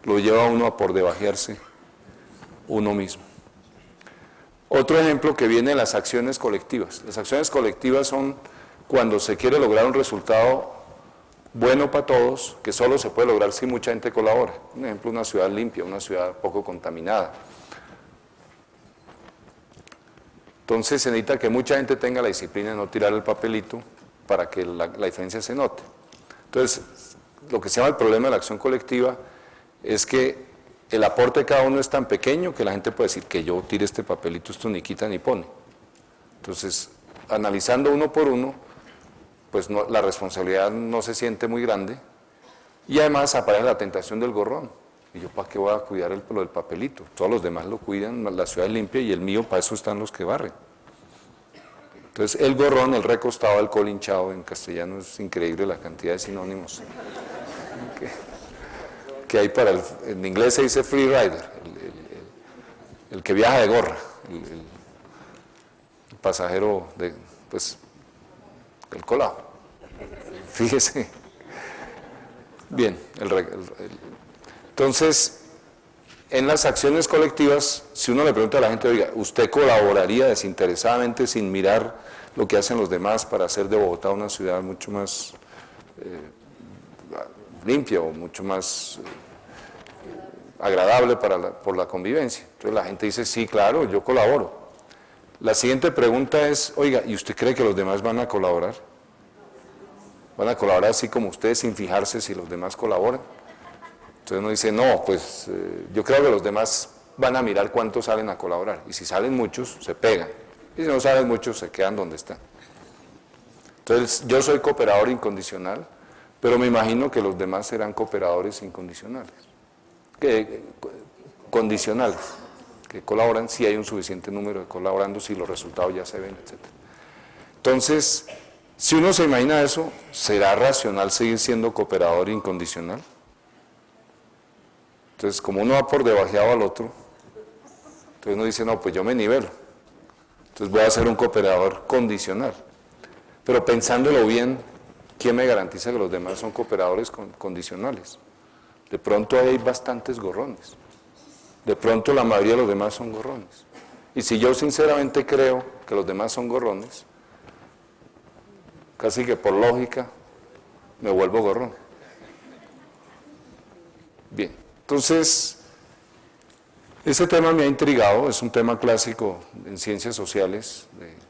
lo lleva a uno a por debajearse uno mismo. Otro ejemplo que viene en las acciones colectivas. Las acciones colectivas son cuando se quiere lograr un resultado bueno para todos, que solo se puede lograr si mucha gente colabora. Un ejemplo, una ciudad limpia, una ciudad poco contaminada. Entonces se necesita que mucha gente tenga la disciplina de no tirar el papelito para que la diferencia se note. Entonces, lo que se llama el problema de la acción colectiva es que el aporte de cada uno es tan pequeño que la gente puede decir que yo tire este papelito, esto ni quita ni pone. Entonces, analizando uno por uno, pues no, la responsabilidad no se siente muy grande y además aparece la tentación del gorrón. Y yo, ¿para qué voy a cuidar lo del papelito? Todos los demás lo cuidan, la ciudad es limpia y el mío, para eso están los que barren. Entonces, el gorrón, el recostado, el colinchado, en castellano es increíble la cantidad de sinónimos que hay para en inglés se dice free rider, el que viaja de gorra, el pasajero pues, el colado. Fíjese. Bien, entonces, en las acciones colectivas, si uno le pregunta a la gente, oiga, ¿usted colaboraría desinteresadamente sin mirar lo que hacen los demás para hacer de Bogotá una ciudad mucho más limpia o mucho más agradable por la convivencia? Entonces la gente dice, sí, claro, yo colaboro. La siguiente pregunta es, oiga, ¿y usted cree que los demás van a colaborar? ¿Van a colaborar así como ustedes sin fijarse si los demás colaboran? Entonces uno dice, no, pues yo creo que los demás van a mirar cuántos salen a colaborar. Y si salen muchos, se pegan. Y si no salen muchos, se quedan donde están. Entonces yo soy cooperador incondicional, pero me imagino que los demás serán cooperadores incondicionales. Condicionales, que colaboran si hay un suficiente número de colaborando, si los resultados ya se ven, etc. Entonces, si uno se imagina eso, ¿será racional seguir siendo cooperador incondicional? Entonces, como uno va por debajeado al otro, entonces uno dice, no, pues yo me nivelo. Entonces voy a ser un cooperador condicional. Pero pensándolo bien, ¿quién me garantiza que los demás son cooperadores condicionales? De pronto hay bastantes gorrones. De pronto la mayoría de los demás son gorrones. Y si yo sinceramente creo que los demás son gorrones, casi que por lógica me vuelvo gorrón. Bien, entonces, ese tema me ha intrigado, es un tema clásico en ciencias sociales,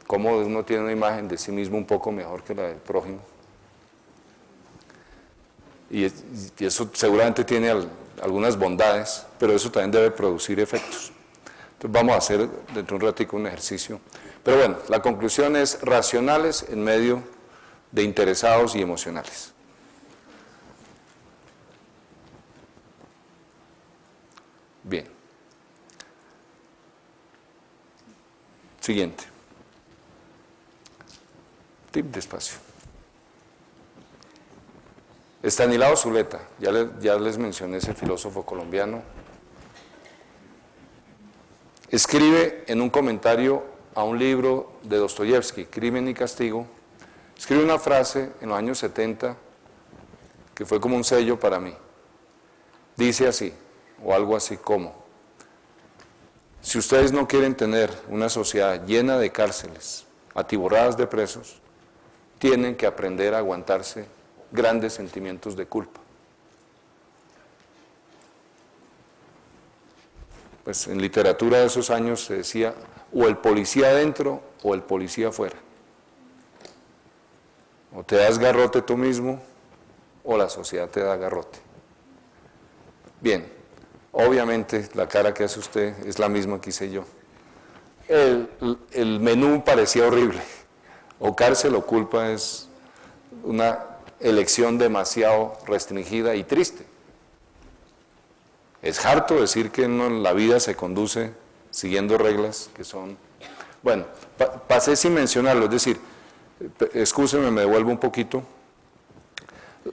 cómo uno tiene una imagen de sí mismo un poco mejor que la del prójimo. Y eso seguramente tiene algunas bondades, pero eso también debe producir efectos. Entonces vamos a hacer dentro de un ratico un ejercicio. Pero bueno, la conclusión es racionales en medio de interesados y emocionales. Bien. Siguiente. Tip despacio. Estanislao Zuleta, ya les mencioné ese filósofo colombiano. Escribe en un comentario a un libro de Dostoyevsky, Crimen y Castigo, escribe una frase en los años 70 que fue como un sello para mí. Dice así, o algo así como: si ustedes no quieren tener una sociedad llena de cárceles, atiborradas de presos, tienen que aprender a aguantarse grandes sentimientos de culpa. Pues en literatura de esos años se decía o el policía adentro o el policía afuera. O te das garrote tú mismo o la sociedad te da garrote. Bien, obviamente la cara que hace usted es la misma que hice yo. El menú parecía horrible. O cárcel o culpa es una elección demasiado restringida y triste. Es harto decir que la vida se conduce siguiendo reglas que son... Bueno, pasé sin mencionarlo, es decir, excúsenme, me devuelvo un poquito.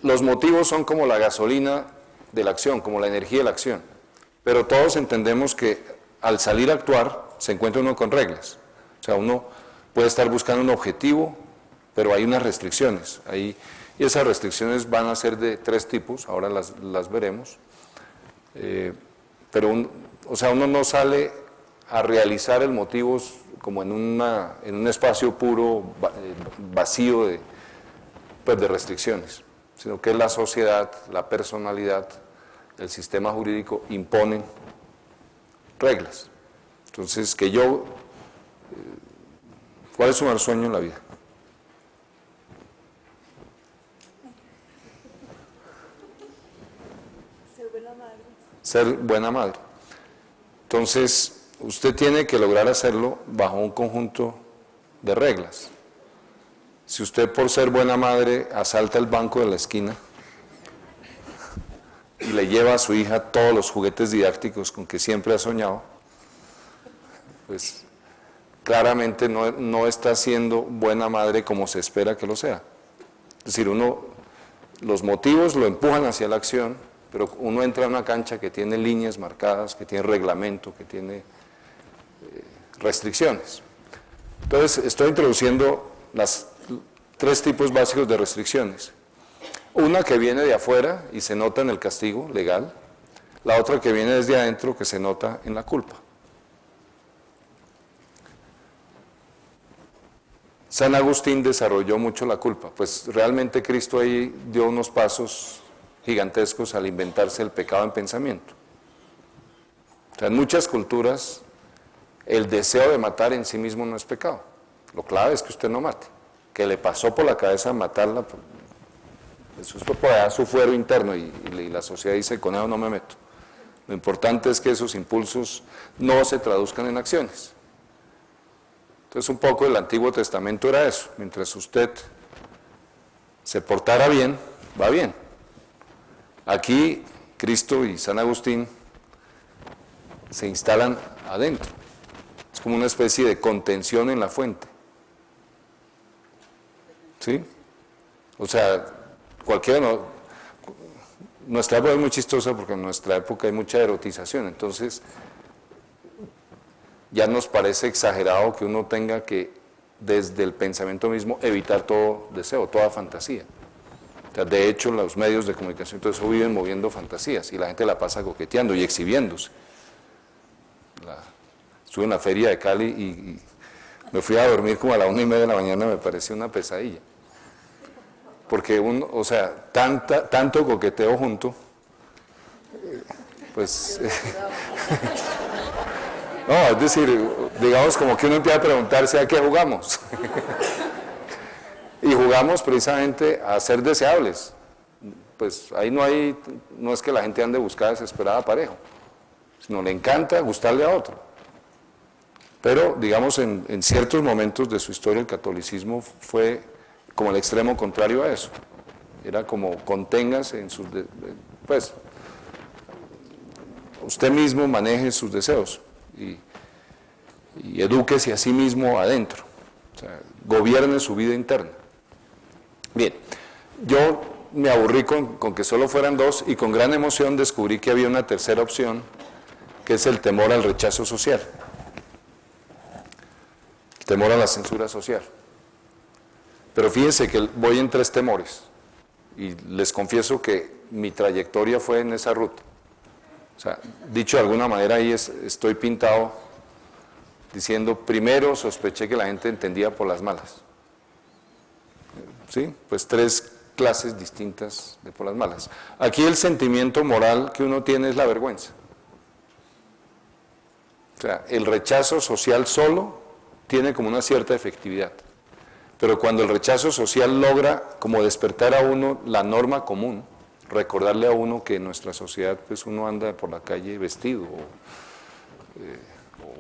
Los motivos son como la gasolina de la acción, como la energía de la acción, pero todos entendemos que al salir a actuar se encuentra uno con reglas. O sea, uno puede estar buscando un objetivo, pero hay unas restricciones. Y esas restricciones van a ser de 3 tipos, ahora las veremos. Pero uno no sale a realizar el motivo como en un espacio puro, vacío de restricciones, sino que la sociedad, la personalidad, el sistema jurídico imponen reglas. Entonces, ¿cuál es su mal sueño en la vida? Ser buena madre. Entonces, usted tiene que lograr hacerlo bajo un conjunto de reglas. Si usted por ser buena madre asalta el banco de la esquina y le lleva a su hija todos los juguetes didácticos con que siempre ha soñado, pues claramente no está siendo buena madre como se espera que lo sea. Es decir, los motivos lo empujan hacia la acción, pero uno entra a una cancha que tiene líneas marcadas, que tiene reglamento, que tiene restricciones. Entonces, estoy introduciendo las 3 tipos básicos de restricciones. Una que viene de afuera y se nota en el castigo legal, la otra que viene desde adentro que se nota en la culpa. San Agustín desarrolló mucho la culpa, pues realmente Cristo ahí dio unos pasos gigantescos al inventarse el pecado en pensamiento. O sea, en muchas culturas el deseo de matar en sí mismo no es pecado. Lo clave es que usted no mate. Que le pasó por la cabeza matarla, eso es por allá su fuero interno y la sociedad dice, con eso no me meto. Lo importante es que esos impulsos no se traduzcan en acciones. Entonces un poco el Antiguo Testamento era eso, mientras usted se portara bien, va bien. Aquí Cristo y San Agustín se instalan adentro, es como una especie de contención en la fuente. ¿Sí? O sea, nuestra época es muy chistosa porque en nuestra época hay mucha erotización, entonces ya nos parece exagerado que uno tenga que, desde el pensamiento mismo, evitar todo deseo, toda fantasía. O sea, de hecho, los medios de comunicación, todo eso viven moviendo fantasías y la gente la pasa coqueteando y exhibiéndose. Estuve en la feria de Cali y me fui a dormir como a la 1:30 de la mañana, me pareció una pesadilla. Porque tanto coqueteo junto, pues... No, es decir, digamos como que uno empieza a preguntarse a qué jugamos. Y jugamos precisamente a ser deseables. Pues ahí no es que la gente ande buscando desesperada pareja, sino le encanta gustarle a otro. Pero, digamos, en ciertos momentos de su historia el catolicismo fue como el extremo contrario a eso. Era como conténgase en sus... pues, usted mismo maneje sus deseos y edúquese a sí mismo adentro. O sea, gobierne su vida interna. Bien, yo me aburrí con que solo fueran dos y con gran emoción descubrí que había una tercera opción, que es el temor al rechazo social, el temor a la censura social. Pero fíjense que voy en tres temores y les confieso que mi trayectoria fue en esa ruta. O sea, dicho de alguna manera, ahí estoy pintado diciendo, primero sospeché que la gente entendía por las malas. ¿Sí? Pues tres clases distintas de por las malas. Aquí el sentimiento moral que uno tiene es la vergüenza. O sea, el rechazo social solo tiene como una cierta efectividad. Pero cuando el rechazo social logra como despertar a uno la norma común, recordarle a uno que en nuestra sociedad pues uno anda por la calle vestido, o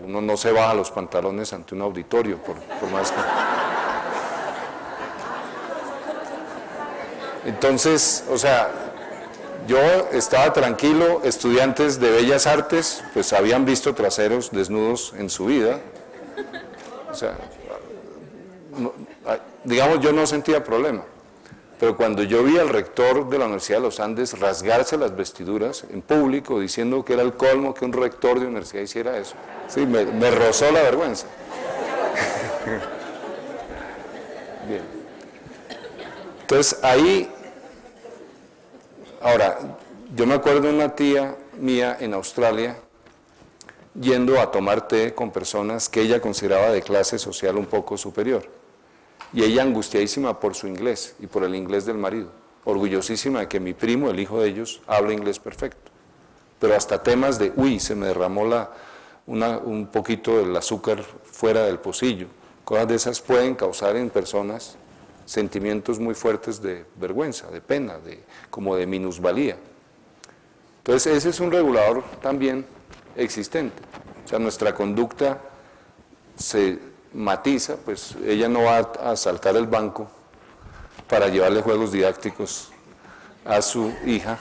uno no se baja los pantalones ante un auditorio, por más que... Entonces, o sea, yo estaba tranquilo, estudiantes de Bellas Artes, pues habían visto traseros desnudos en su vida, o sea, digamos, yo no sentía problema, pero cuando yo vi al rector de la Universidad de los Andes rasgarse las vestiduras en público, diciendo que era el colmo que un rector de universidad hiciera eso, sí, me rozó la vergüenza. Bien. Entonces ahí, ahora, yo me acuerdo de una tía mía en Australia yendo a tomar té con personas que ella consideraba de clase social un poco superior. Y ella angustiadísima por su inglés y por el inglés del marido, orgullosísima de que mi primo, el hijo de ellos, habla inglés perfecto. Pero hasta temas de, uy, se me derramó un poquito del azúcar fuera del pocillo. Cosas de esas pueden causar en personas sentimientos muy fuertes de vergüenza, de pena, como de minusvalía. Entonces ese es un regulador también existente. O sea, nuestra conducta se matiza, pues ella no va a asaltar el banco para llevarle juegos didácticos a su hija,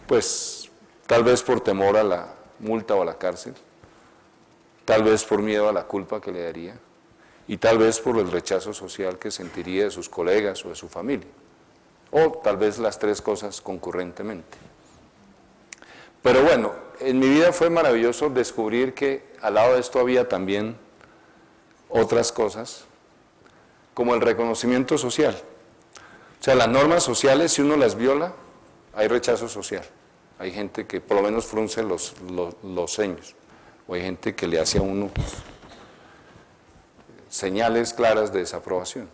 pues tal vez por temor a la multa o a la cárcel, tal vez por miedo a la culpa que le daría, y tal vez por el rechazo social que sentiría de sus colegas o de su familia, o tal vez las tres cosas concurrentemente. Pero bueno, en mi vida fue maravilloso descubrir que al lado de esto había también otras cosas, como el reconocimiento social. O sea, las normas sociales, si uno las viola, hay rechazo social. Hay gente que por lo menos frunce los ceños, o hay gente que le hace a uno señales claras de desaprobación.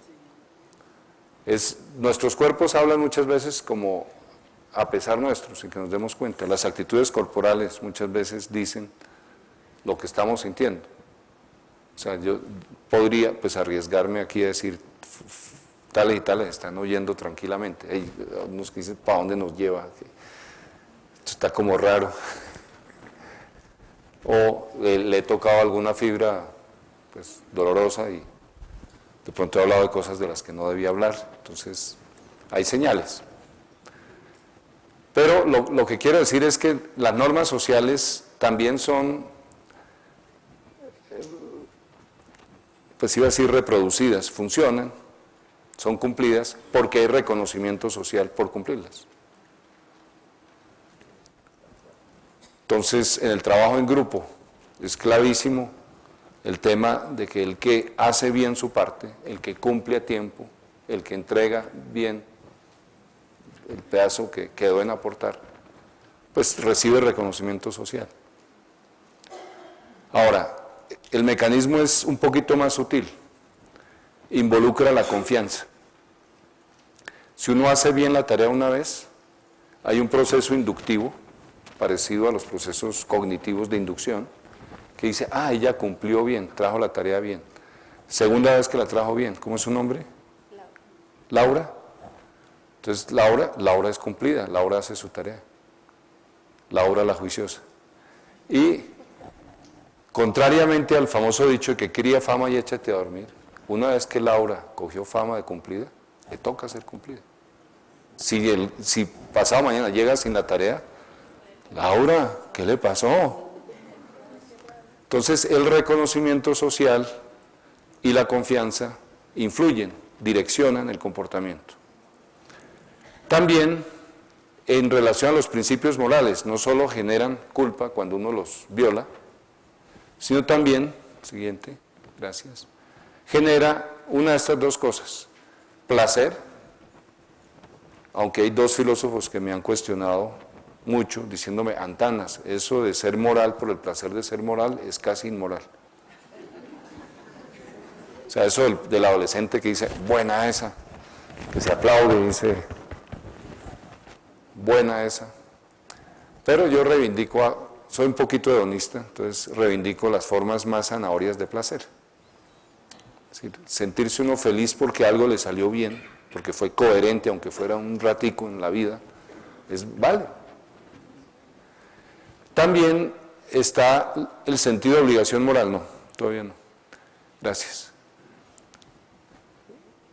Nuestros cuerpos hablan muchas veces como a pesar nuestro, sin que nos demos cuenta. Las actitudes corporales muchas veces dicen lo que estamos sintiendo. O sea, yo podría pues arriesgarme aquí a decir tales y tales están oyendo tranquilamente. Hay unos que dicen, ¿para dónde nos lleva? Esto está como raro. O le he tocado alguna fibra pues dolorosa y de pronto he hablado de cosas de las que no debía hablar. Entonces, hay señales. Pero lo que quiero decir es que las normas sociales también son, pues iba a decir reproducidas, funcionan, son cumplidas, porque hay reconocimiento social por cumplirlas. Entonces, en el trabajo en grupo es clarísimo el tema de que el que hace bien su parte, el que cumple a tiempo, el que entrega bien el pedazo que quedó en aportar, pues recibe reconocimiento social. Ahora, el mecanismo es un poquito más sutil, involucra la confianza. Si uno hace bien la tarea una vez, hay un proceso inductivo, parecido a los procesos cognitivos de inducción, que dice, ah, ella cumplió bien, trajo la tarea bien. Segunda vez que la trajo bien, ¿cómo es su nombre? Laura. Entonces, Laura es cumplida, Laura hace su tarea. Laura la juiciosa. Y, contrariamente al famoso dicho que cría fama y échate a dormir, una vez que Laura cogió fama de cumplida, le toca ser cumplida. Si pasado mañana llega sin la tarea, Laura, ¿qué le pasó? Entonces, el reconocimiento social y la confianza influyen, direccionan el comportamiento. También, en relación a los principios morales, no solo generan culpa cuando uno los viola, sino también, siguiente, gracias, genera una de estas dos cosas, placer, aunque hay dos filósofos que me han cuestionado mucho, diciéndome, Antanas, eso de ser moral por el placer de ser moral es casi inmoral. O sea, eso del adolescente que dice, buena esa, que se aplaude y dice, buena esa. Pero yo reivindico, soy un poquito hedonista, entonces reivindico las formas más zanahorias de placer. Es decir, sentirse uno feliz porque algo le salió bien, porque fue coherente, aunque fuera un ratico en la vida, vale. También está el sentido de obligación moral, no, todavía no. Gracias.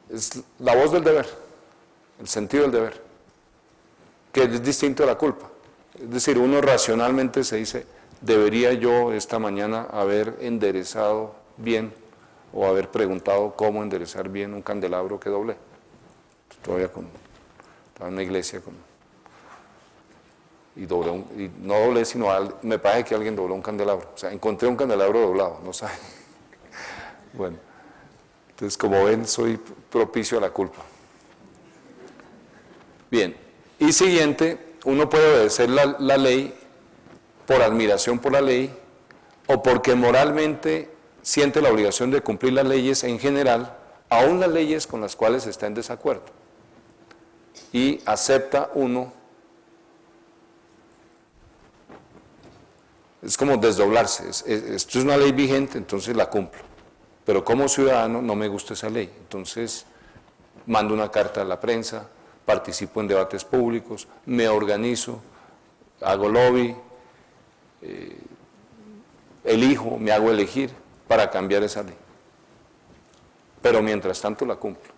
Es la voz del deber, el sentido del deber, que es distinto a la culpa. Es decir, uno racionalmente se dice, debería yo esta mañana haber enderezado bien o haber preguntado cómo enderezar bien un candelabro que doblé. Todavía estaba en una iglesia y no doblé, sino me parece que alguien dobló un candelabro. O sea, encontré un candelabro doblado, no sabe. Bueno, entonces como ven, soy propicio a la culpa. Bien, y siguiente, uno puede obedecer la ley por admiración por la ley o porque moralmente siente la obligación de cumplir las leyes en general, aún las leyes con las cuales está en desacuerdo. Y acepta uno, es como desdoblarse, esto es una ley vigente, entonces la cumplo, pero como ciudadano no me gusta esa ley, entonces mando una carta a la prensa, participo en debates públicos, me organizo, hago lobby, elijo, me hago elegir para cambiar esa ley, pero mientras tanto la cumplo.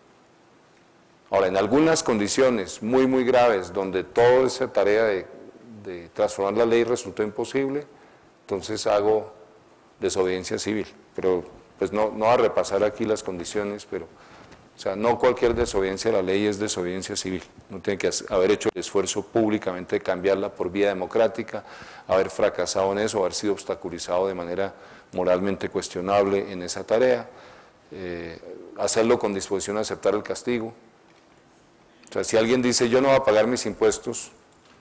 Ahora, en algunas condiciones muy, muy graves, donde toda esa tarea de transformar la ley resultó imposible, entonces hago desobediencia civil. Pero, pues no voy a repasar aquí las condiciones, pero, o sea, no cualquier desobediencia a la ley es desobediencia civil. Uno tiene que haber hecho el esfuerzo públicamente de cambiarla por vía democrática, haber fracasado en eso, haber sido obstaculizado de manera moralmente cuestionable en esa tarea, hacerlo con disposición a aceptar el castigo. O sea, si alguien dice, yo no voy a pagar mis impuestos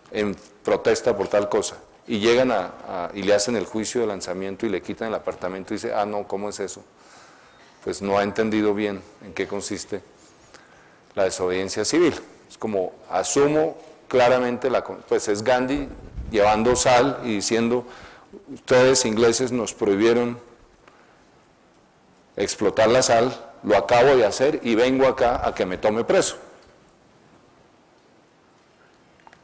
en protesta por tal cosa, y llegan y le hacen el juicio de lanzamiento y le quitan el apartamento y dice, ah, no, ¿cómo es eso? Pues no ha entendido bien en qué consiste la desobediencia civil. Es como, asumo claramente, pues es Gandhi llevando sal y diciendo, ustedes ingleses nos prohibieron explotar la sal, lo acabo de hacer y vengo acá a que me tome preso.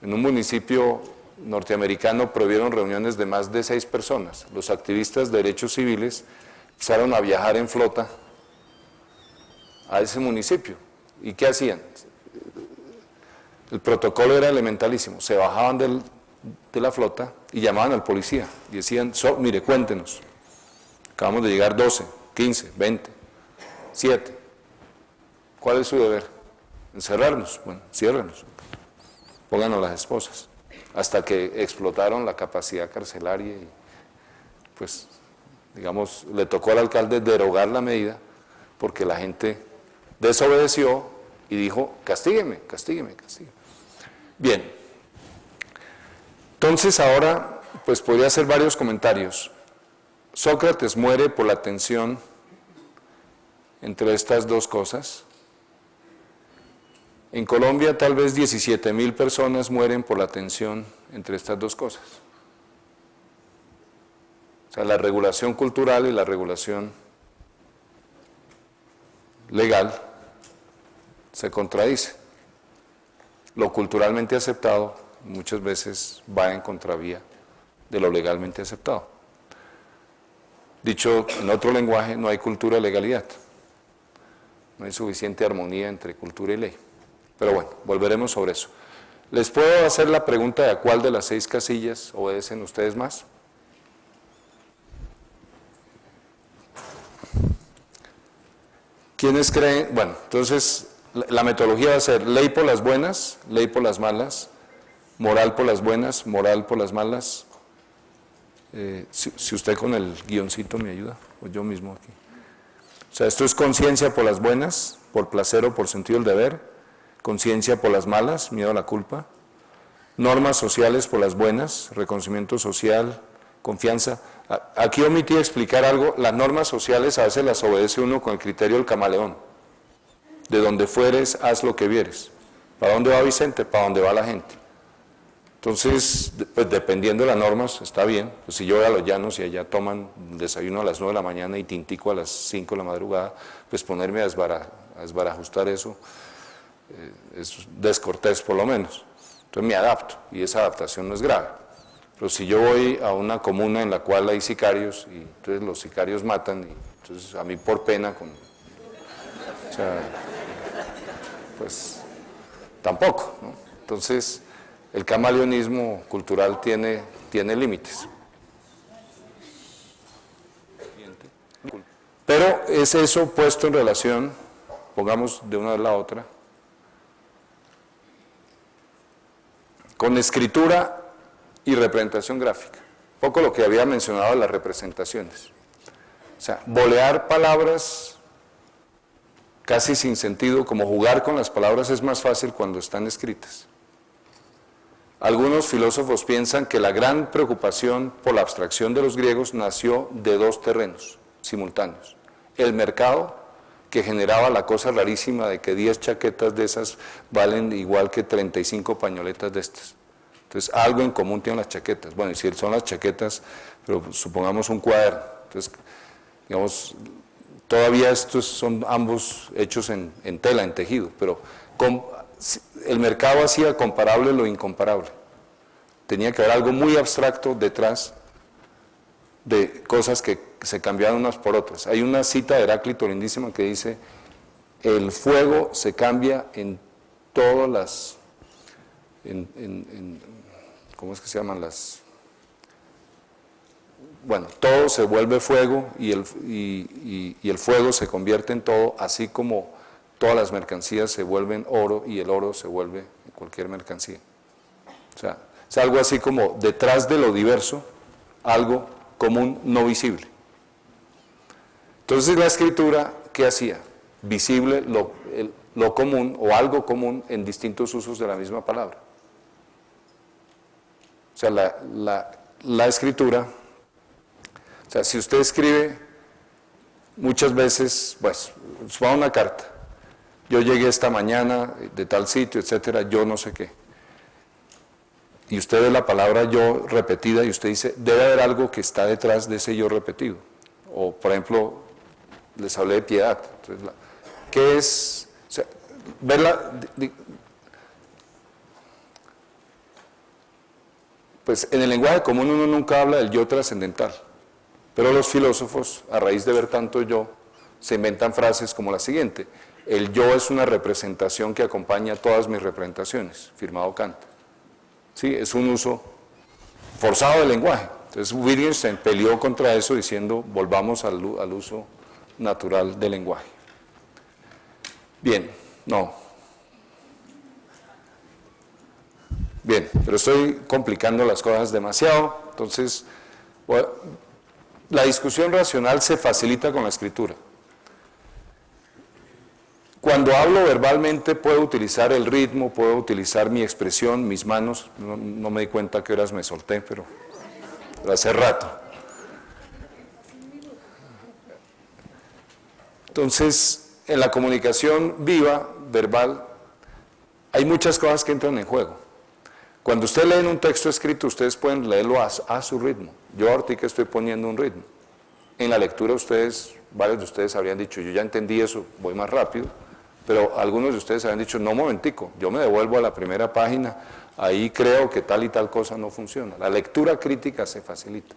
En un municipio norteamericano prohibieron reuniones de más de 6 personas. Los activistas de derechos civiles empezaron a viajar en flota a ese municipio. ¿Y qué hacían? El protocolo era elementalísimo. Se bajaban de la flota y llamaban al policía y decían, mire, cuéntenos. Acabamos de llegar 12, 15, 20, 7. ¿Cuál es su deber? Encerrarnos. Bueno, ciérrenos. Pónganos las esposas, hasta que explotaron la capacidad carcelaria y, pues, digamos, le tocó al alcalde derogar la medida porque la gente desobedeció y dijo, castígueme, castígueme, castígueme. Bien, entonces ahora, pues podría hacer varios comentarios. Sócrates muere por la tensión entre estas dos cosas. En Colombia tal vez 17.000 personas mueren por la tensión entre estas dos cosas. O sea, la regulación cultural y la regulación legal se contradicen. Lo culturalmente aceptado muchas veces va en contravía de lo legalmente aceptado. Dicho en otro lenguaje, no hay cultura de legalidad. No hay suficiente armonía entre cultura y ley. Pero bueno, volveremos sobre eso. ¿Les puedo hacer la pregunta de a cuál de las 6 casillas obedecen ustedes más? ¿Quiénes creen? Bueno, entonces la metodología va a ser ley por las buenas, ley por las malas, moral por las buenas, moral por las malas. Si usted con el guioncito me ayuda, o yo mismo aquí. O sea, esto es conciencia por las buenas, por placer o por sentido del deber, conciencia por las malas, miedo a la culpa, normas sociales por las buenas, reconocimiento social, confianza. Aquí omití explicar algo, las normas sociales a veces las obedece uno con el criterio del camaleón. De donde fueres, haz lo que vieres. ¿Para dónde va Vicente? Para dónde va la gente. Entonces, pues dependiendo de las normas, está bien. Pues si yo voy a los llanos y allá toman desayuno a las 9 de la mañana y tintico a las 5 de la madrugada, pues ponerme a desbarajustar eso es descortés por lo menos. Entonces me adapto y esa adaptación no es grave. Pero si yo voy a una comuna en la cual hay sicarios y entonces los sicarios matan, y entonces a mí por pena, o sea, pues tampoco, ¿no? Entonces el camaleonismo cultural tiene límites. Pero es eso puesto en relación, pongamos de una vez la otra, con escritura y representación gráfica. Un poco lo que había mencionado de las representaciones. O sea, bolear palabras casi sin sentido, como jugar con las palabras es más fácil cuando están escritas. Algunos filósofos piensan que la gran preocupación por la abstracción de los griegos nació de 2 terrenos simultáneos. El mercado, que generaba la cosa rarísima de que 10 chaquetas de esas valen igual que 35 pañoletas de estas. Entonces, algo en común tienen las chaquetas. Bueno, y si son las chaquetas, pero supongamos un cuaderno. Entonces, digamos, todavía estos son ambos hechos en tela, en tejido, pero el mercado hacía comparable lo incomparable. Tenía que haber algo muy abstracto detrás de cosas que se cambiaban unas por otras. Hay una cita de Heráclito lindísima que dice: el fuego se cambia en todas las, ¿cómo es que se llaman las? Bueno, todo se vuelve fuego y el fuego se convierte en todo, así como todas las mercancías se vuelven oro y el oro se vuelve cualquier mercancía. O sea, es algo así como detrás de lo diverso, algo común no visible. Entonces la escritura, ¿qué hacía? Visible lo común o algo común en distintos usos de la misma palabra. O sea, la escritura, o sea, si usted escribe muchas veces, pues, va una carta. Yo llegué esta mañana de tal sitio, etcétera, yo no sé qué. Y usted ve la palabra yo repetida y usted dice, debe haber algo que está detrás de ese yo repetido. O, por ejemplo, les hablé de piedad. Entonces, ¿qué es? O sea, verla, pues en el lenguaje común uno nunca habla del yo trascendental. Pero los filósofos, a raíz de ver tanto yo, se inventan frases como la siguiente: el yo es una representación que acompaña todas mis representaciones, firmado Kant. Sí, es un uso forzado del lenguaje. Entonces Wittgenstein peleó contra eso diciendo, volvamos al uso natural del lenguaje. Bien, no. Bien, pero estoy complicando las cosas demasiado, entonces bueno, la discusión racional se facilita con la escritura. Cuando hablo verbalmente puedo utilizar el ritmo, puedo utilizar mi expresión, mis manos, no me di cuenta a qué horas me solté, pero hace rato. Entonces, en la comunicación viva, verbal, hay muchas cosas que entran en juego. Cuando ustedes leen un texto escrito, ustedes pueden leerlo a su ritmo. Yo ahorita que estoy poniendo un ritmo. En la lectura ustedes, varios de ustedes habrían dicho, yo ya entendí eso, voy más rápido, pero algunos de ustedes habrían dicho, no, momentico, yo me devuelvo a la primera página, ahí creo que tal y tal cosa no funciona. La lectura crítica se facilita.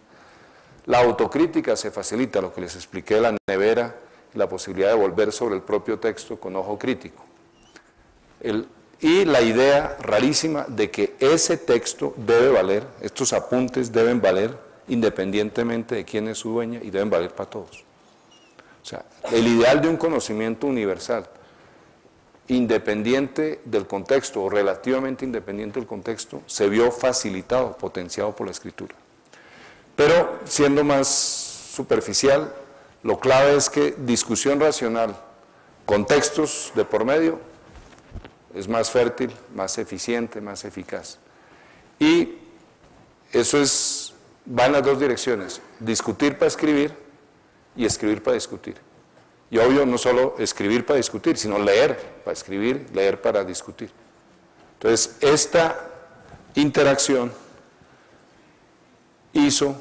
La autocrítica se facilita, lo que les expliqué de la nevera, la posibilidad de volver sobre el propio texto con ojo crítico. Y la idea rarísima de que ese texto debe valer, estos apuntes deben valer independientemente de quién es su dueña y deben valer para todos. O sea, el ideal de un conocimiento universal, independiente del contexto o relativamente independiente del contexto, se vio facilitado, potenciado por la escritura. Pero, siendo más superficial, lo clave es que discusión racional, contextos de por medio, es más fértil, más eficiente, más eficaz. Y eso va en las dos direcciones, discutir para escribir y escribir para discutir. Y obvio, no solo escribir para discutir, sino leer para escribir, leer para discutir. Entonces, esta interacción hizo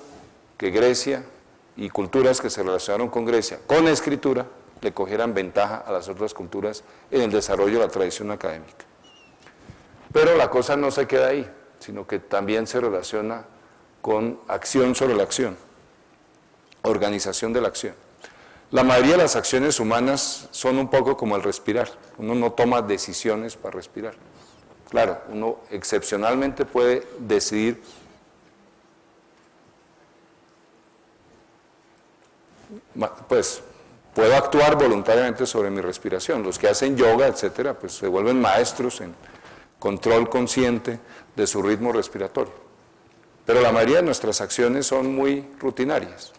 que Grecia y culturas que se relacionaron con Grecia, con la escritura, le cogieran ventaja a las otras culturas en el desarrollo de la tradición académica. Pero la cosa no se queda ahí, sino que también se relaciona con acción sobre la acción, organización de la acción. La mayoría de las acciones humanas son un poco como el respirar. Uno no toma decisiones para respirar. Claro, uno excepcionalmente puede decidir pues puedo actuar voluntariamente sobre mi respiración. Los que hacen yoga, etcétera, pues se vuelven maestros en control consciente de su ritmo respiratorio. Pero la mayoría de nuestras acciones son muy rutinarias.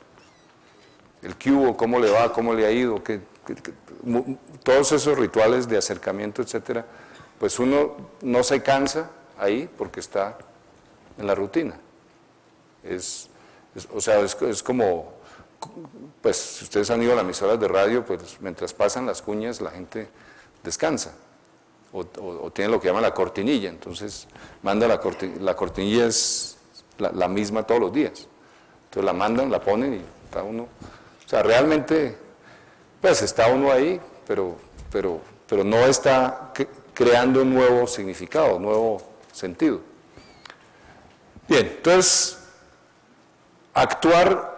El qué hubo, cómo le va, cómo le ha ido, todos esos rituales de acercamiento, etcétera, pues uno no se cansa ahí porque está en la rutina. O sea, es como, pues si ustedes han ido a las emisoras de radio, pues mientras pasan las cuñas la gente descansa o tiene lo que llaman la cortinilla, entonces manda la cortinilla es la misma todos los días, entonces la mandan, la ponen y está uno, o sea, realmente pues está uno ahí, pero no está creando un nuevo significado, un nuevo sentido. Bien, entonces actuar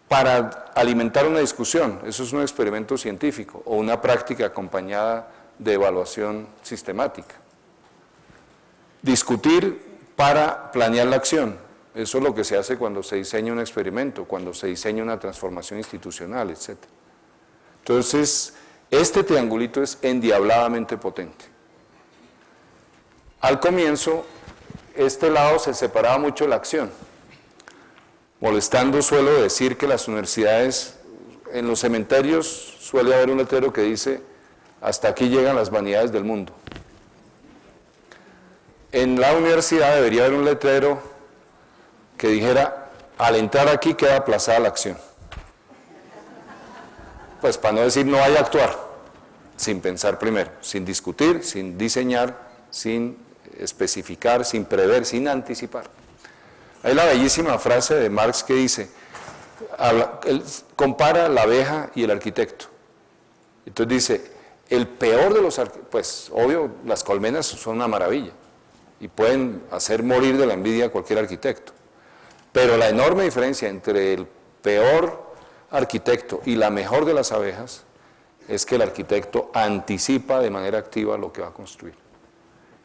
para alimentar una discusión, eso es un experimento científico o una práctica acompañada de evaluación sistemática. Discutir para planear la acción, eso es lo que se hace cuando se diseña un experimento, cuando se diseña una transformación institucional, etc. Entonces, este triangulito es endiabladamente potente. Al comienzo, este lado se separaba mucho de la acción. Molestando suelo decir que las universidades, en los cementerios suele haber un letrero que dice, hasta aquí llegan las vanidades del mundo. En la universidad debería haber un letrero que dijera, al entrar aquí queda aplazada la acción. Pues para no decir no hay a actuar, sin pensar primero, sin discutir, sin diseñar, sin especificar, sin prever, sin anticipar. Hay la bellísima frase de Marx que dice, él compara la abeja y el arquitecto. Entonces dice, el peor de los arquitectos, pues obvio, las colmenas son una maravilla y pueden hacer morir de la envidia a cualquier arquitecto. Pero la enorme diferencia entre el peor arquitecto y la mejor de las abejas es que el arquitecto anticipa de manera activa lo que va a construir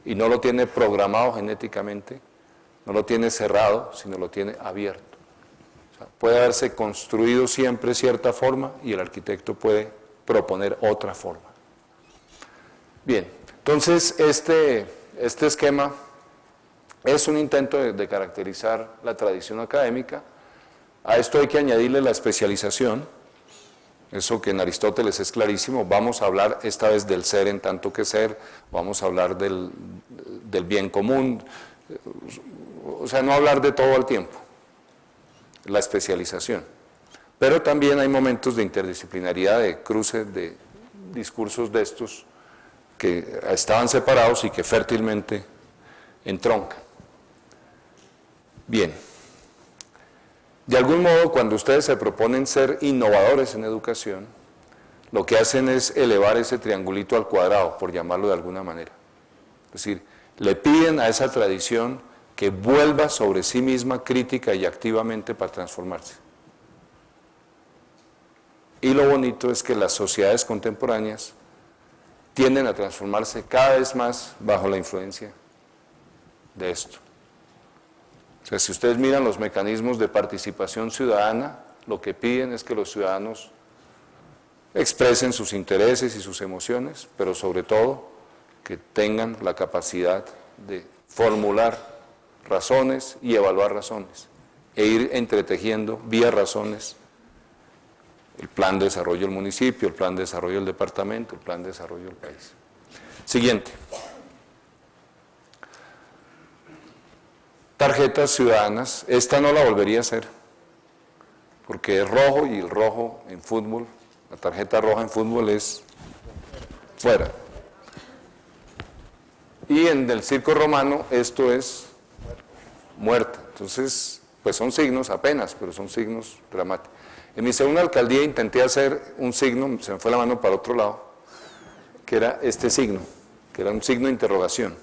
y no lo tiene programado genéticamente, no lo tiene cerrado, sino lo tiene abierto. O sea, puede haberse construido siempre cierta forma y el arquitecto puede proponer otra forma. Bien, entonces este esquema es un intento de caracterizar la tradición académica. A esto hay que añadirle la especialización, eso que en Aristóteles es clarísimo. Vamos a hablar esta vez del ser en tanto que ser, vamos a hablar del bien común, o sea, no hablar de todo al tiempo, la especialización. Pero también hay momentos de interdisciplinaridad, de cruce de discursos de estos que estaban separados y que fértilmente entroncan. Bien. De algún modo, cuando ustedes se proponen ser innovadores en educación, lo que hacen es elevar ese triangulito al cuadrado, por llamarlo de alguna manera. Es decir, le piden a esa tradición que vuelva sobre sí misma crítica y activamente para transformarse. Y lo bonito es que las sociedades contemporáneas tienden a transformarse cada vez más bajo la influencia de esto. O sea, si ustedes miran los mecanismos de participación ciudadana, lo que piden es que los ciudadanos expresen sus intereses y sus emociones, pero sobre todo que tengan la capacidad de formular razones y evaluar razones, e ir entretejiendo vía razones el plan de desarrollo del municipio, el plan de desarrollo del departamento, el plan de desarrollo del país. Siguiente. Tarjetas ciudadanas. Esta no la volvería a hacer, porque es rojo y el rojo en fútbol, la tarjeta roja en fútbol es fuera. Y en el circo romano esto es muerta. Entonces, pues son signos apenas, pero son signos dramáticos. En mi segunda alcaldía intenté hacer un signo, se me fue la mano para otro lado, que era este signo, que era un signo de interrogación,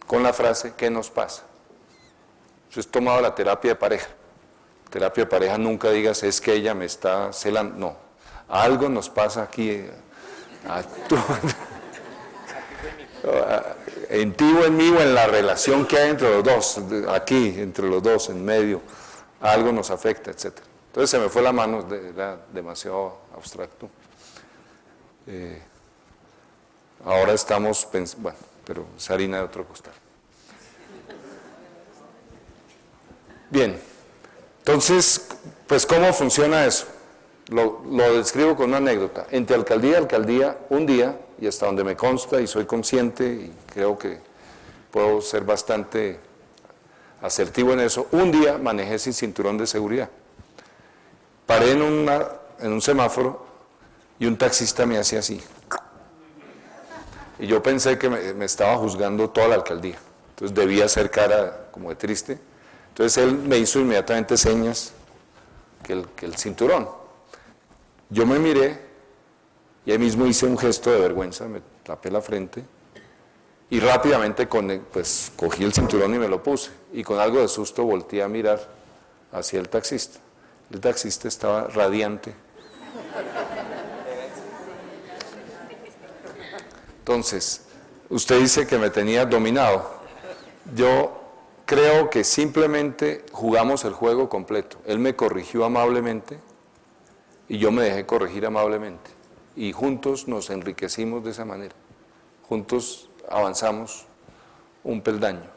con la frase, ¿qué nos pasa? Eso es tomado la terapia de pareja. Terapia de pareja nunca digas, es que ella me está celando, no. Algo nos pasa aquí, en ti o en mí o en la relación que hay entre los dos, aquí, entre los dos, en medio, algo nos afecta, etc. Entonces se me fue la mano, era demasiado abstracto. Ahora estamos pensando, bueno, pero es harina de otro costal. Bien, entonces, pues ¿cómo funciona eso? Lo describo con una anécdota. Entre alcaldía y alcaldía, un día, y hasta donde me consta y soy consciente y creo que puedo ser bastante asertivo en eso, un día manejé sin cinturón de seguridad. Paré en un semáforo y un taxista me hacía así. Y yo pensé que me estaba juzgando toda la alcaldía. Entonces debía hacer cara como de triste. Entonces él me hizo inmediatamente señas que el cinturón. Yo me miré y ahí mismo hice un gesto de vergüenza, me tapé la frente y rápidamente pues, cogí el cinturón y me lo puse. Y con algo de susto volteé a mirar hacia el taxista. El taxista estaba radiante. Entonces, usted dice que me tenía dominado. Yo creo que simplemente jugamos el juego completo. Él me corrigió amablemente y yo me dejé corregir amablemente. Y juntos nos enriquecimos de esa manera. Juntos avanzamos un peldaño.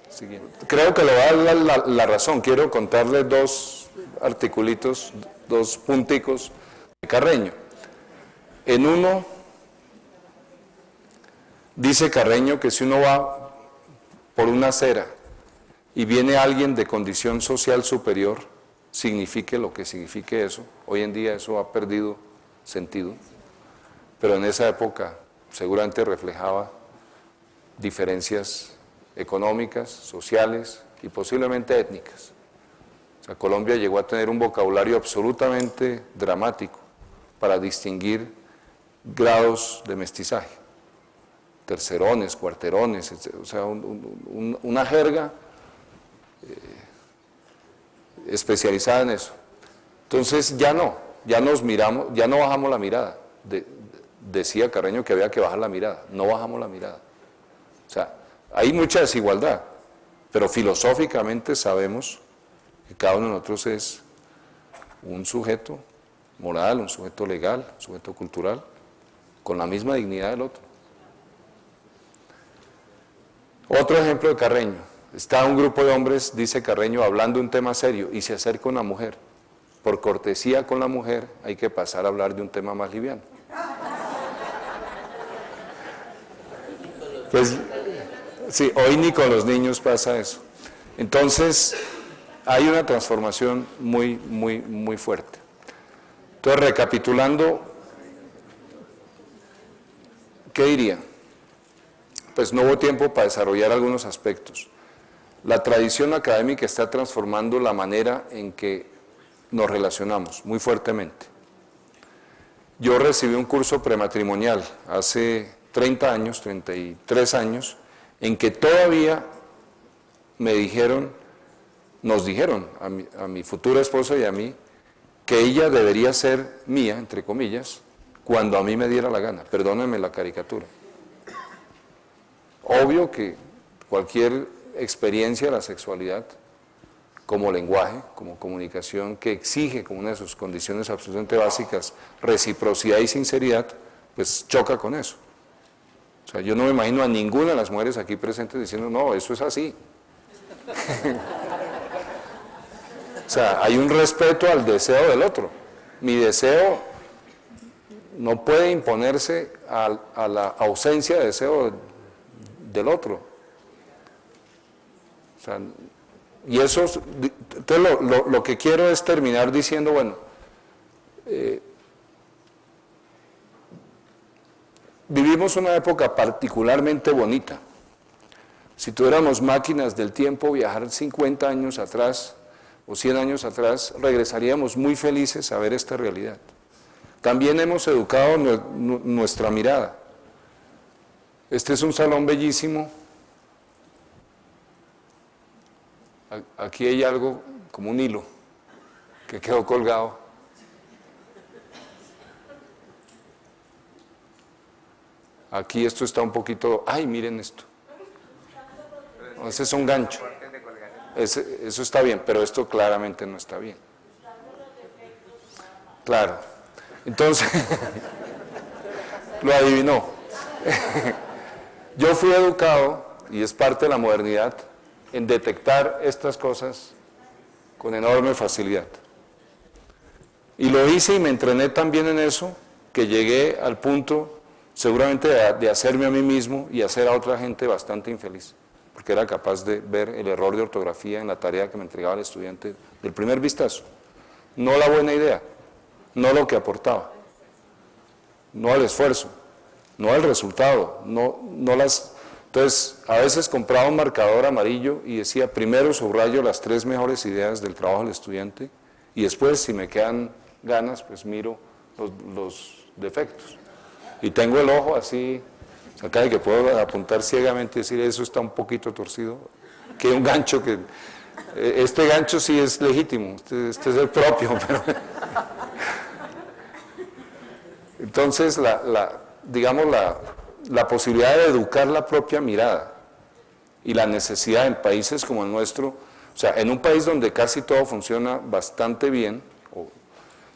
Siguiente. Creo que le va a dar la razón. Quiero contarle dos articulitos, dos punticos de Carreño. En uno dice Carreño que si uno va por una acera y viene alguien de condición social superior, signifique lo que signifique eso. Hoy en día eso ha perdido sentido, pero en esa época seguramente reflejaba diferencias económicas, sociales y posiblemente étnicas. O sea, Colombia llegó a tener un vocabulario absolutamente dramático para distinguir grados de mestizaje, tercerones, cuarterones, etc. O sea, una jerga especializada en eso. Entonces ya nos miramos, ya no bajamos la mirada. Decía Carreño que había que bajar la mirada, no bajamos la mirada. O sea, hay mucha desigualdad, pero filosóficamente sabemos que cada uno de nosotros es un sujeto moral, un sujeto legal, un sujeto cultural, con la misma dignidad del otro. Otro ejemplo de Carreño. Está un grupo de hombres, dice Carreño, hablando de un tema serio y se acerca una mujer. Por cortesía con la mujer hay que pasar a hablar de un tema más liviano. Pues sí, hoy ni con los niños pasa eso. Entonces, hay una transformación muy fuerte. Entonces, recapitulando, ¿qué diría? Pues no hubo tiempo para desarrollar algunos aspectos. La tradición académica está transformando la manera en que nos relacionamos muy fuertemente. Yo recibí un curso prematrimonial hace 30 años, 33 años, en que todavía me dijeron, nos dijeron a mi futura esposa y a mí, que ella debería ser mía, entre comillas, cuando a mí me diera la gana. Perdónenme la caricatura. Obvio que cualquier experiencia de la sexualidad, como lenguaje, como comunicación, que exige como una de sus condiciones absolutamente básicas reciprocidad y sinceridad, pues choca con eso. O sea, yo no me imagino a ninguna de las mujeres aquí presentes diciendo, no, eso es así. O sea, hay un respeto al deseo del otro. Mi deseo no puede imponerse a la ausencia de deseo del otro. O sea, y eso, entonces lo que quiero es terminar diciendo, bueno, vivimos una época particularmente bonita. Si tuviéramos máquinas del tiempo, viajar 50 años atrás o 100 años atrás, regresaríamos muy felices a ver esta realidad. También hemos educado nuestra mirada. Este es un salón bellísimo. Aquí hay algo como un hilo que quedó colgado. Aquí esto está un poquito... ¡Ay, miren esto! Ese es un gancho. Eso está bien, pero esto claramente no está bien. Claro. Entonces, lo adivinó. Yo fui educado, y es parte de la modernidad, en detectar estas cosas con enorme facilidad. Y lo hice y me entrené también en eso, que llegué al punto, seguramente, de hacerme a mí mismo y hacer a otra gente bastante infeliz, porque era capaz de ver el error de ortografía en la tarea que me entregaba el estudiante del primer vistazo. No la buena idea, no lo que aportaba, no al esfuerzo, no al resultado, no las... Entonces, a veces compraba un marcador amarillo y decía, primero subrayo las 3 mejores ideas del trabajo del estudiante y después, si me quedan ganas, pues miro los defectos. Y tengo el ojo así, acá de que puedo apuntar ciegamente y decir, eso está un poquito torcido, que un gancho que... Este gancho sí es legítimo, este es el propio, pero... Entonces, digamos, la posibilidad de educar la propia mirada y la necesidad en países como el nuestro, o sea, en un país donde casi todo funciona bastante bien,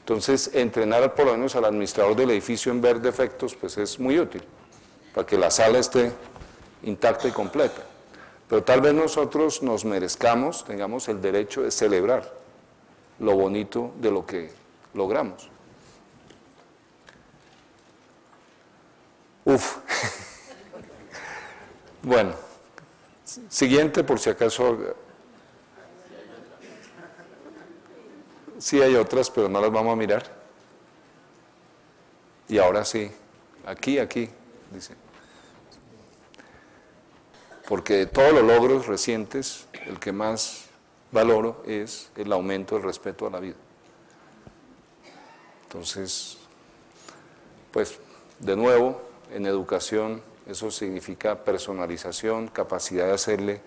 entonces entrenar por lo menos al administrador del edificio en ver defectos, pues es muy útil, para que la sala esté intacta y completa. Pero tal vez nosotros nos merezcamos, tengamos el derecho de celebrar lo bonito de lo que logramos. Uf. Bueno, siguiente por si acaso. Sí hay otras, pero no las vamos a mirar. Y ahora sí, aquí, dice. Porque de todos los logros recientes, el que más valoro es el aumento del respeto a la vida. Entonces, pues, de nuevo, en educación, eso significa personalización, capacidad de hacerle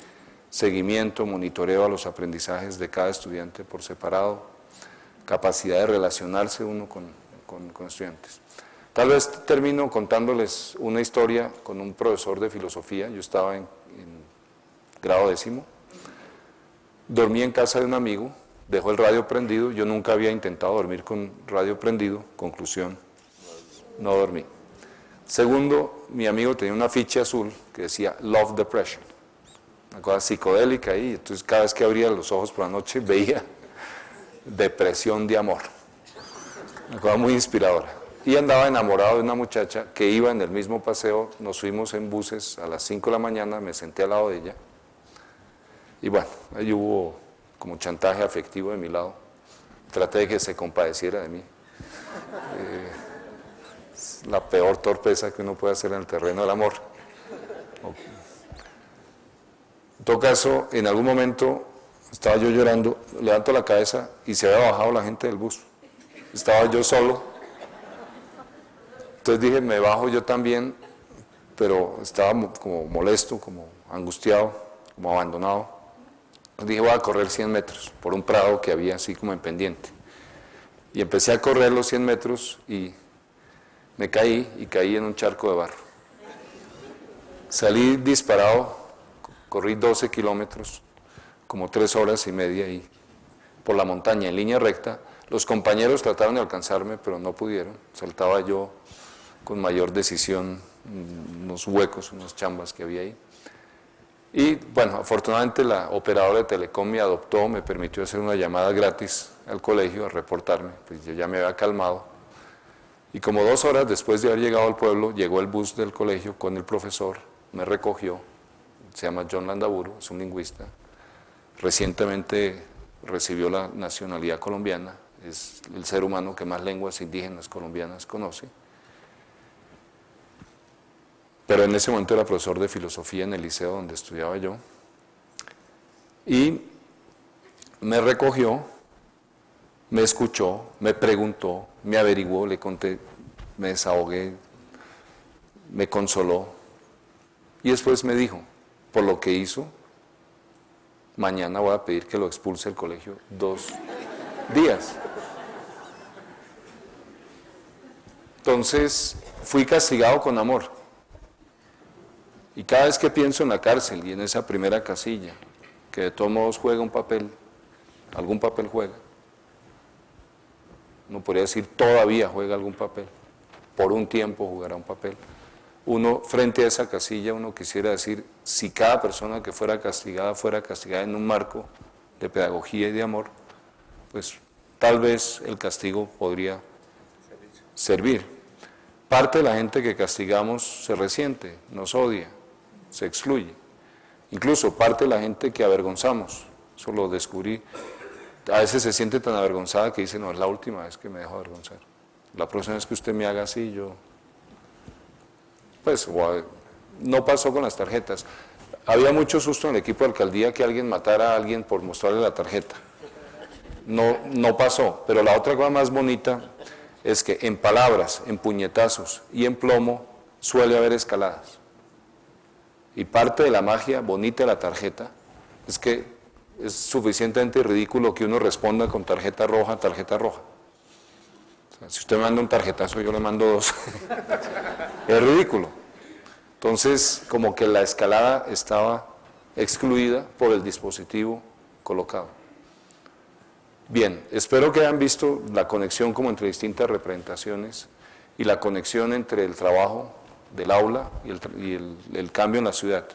seguimiento, monitoreo a los aprendizajes de cada estudiante por separado, capacidad de relacionarse uno con estudiantes. Tal vez termino contándoles una historia con un profesor de filosofía. Yo estaba en grado 10º, dormí en casa de un amigo, dejó el radio prendido, yo nunca había intentado dormir con radio prendido, conclusión, no dormí. Segundo, mi amigo tenía una ficha azul que decía Love Depression, una cosa psicodélica ahí, entonces cada vez que abría los ojos por la noche veía depresión de amor, una cosa muy inspiradora. Y andaba enamorado de una muchacha que iba en el mismo paseo, nos fuimos en buses a las 5 de la mañana, me senté al lado de ella, y bueno, ahí hubo como chantaje afectivo de mi lado, traté de que se compadeciera de mí. La peor torpeza que uno puede hacer en el terreno del amor. todo caso, en algún momento estaba yo llorando, levanto la cabeza y se había bajado la gente del bus. Estaba yo solo. Entonces dije, me bajo yo también, pero estaba como molesto, como angustiado, como abandonado. Entonces dije, voy a correr 100 metros por un prado que había así como en pendiente. Y empecé a correr los 100 metros y me caí y caí en un charco de barro. Salí disparado, corrí 12 kilómetros, como 3 horas y media y por la montaña en línea recta. Los compañeros trataron de alcanzarme, pero no pudieron. Saltaba yo con mayor decisión unos huecos, unas chambas que había ahí. Y bueno, afortunadamente la operadora de Telecom me adoptó, me permitió hacer una llamada gratis al colegio a reportarme, pues yo ya me había calmado. Y como 2 horas después de haber llegado al pueblo, llegó el bus del colegio con el profesor, me recogió, se llama John Landaburu, es un lingüista, recientemente recibió la nacionalidad colombiana, es el ser humano que más lenguas indígenas colombianas conoce. Pero en ese momento era profesor de filosofía en el liceo donde estudiaba yo. Y me recogió, me escuchó, me preguntó, me averiguó, le conté, me desahogué, me consoló. Y después me dijo, por lo que hizo, mañana voy a pedir que lo expulse del colegio 2 días. Entonces, fui castigado con amor. Y cada vez que pienso en la cárcel y en esa primera casilla, que de todos modos juega un papel, algún papel juega, uno podría decir todavía juega algún papel, por un tiempo jugará un papel, uno frente a esa casilla, uno quisiera decir, si cada persona que fuera castigada en un marco de pedagogía y de amor, pues tal vez el castigo podría servir. Parte de la gente que castigamos se resiente, nos odia, se excluye. Incluso parte de la gente que avergonzamos, eso lo descubrí, a veces se siente tan avergonzada que dice, no, es la última vez que me dejo avergonzar. La próxima vez que usted me haga así, yo... Pues, no pasó con las tarjetas. Había mucho susto en el equipo de alcaldía que alguien matara a alguien por mostrarle la tarjeta. No pasó, pero la otra cosa más bonita es que en palabras, en puñetazos y en plomo suele haber escaladas. Y parte de la magia bonita de la tarjeta es que es suficientemente ridículo que uno responda con tarjeta roja. O sea, si usted me manda un tarjetazo, yo le mando 2. Es ridículo. Entonces, como que la escalada estaba excluida por el dispositivo colocado. Bien, espero que hayan visto la conexión como entre distintas representaciones y la conexión entre el trabajo del aula y el cambio en la ciudad.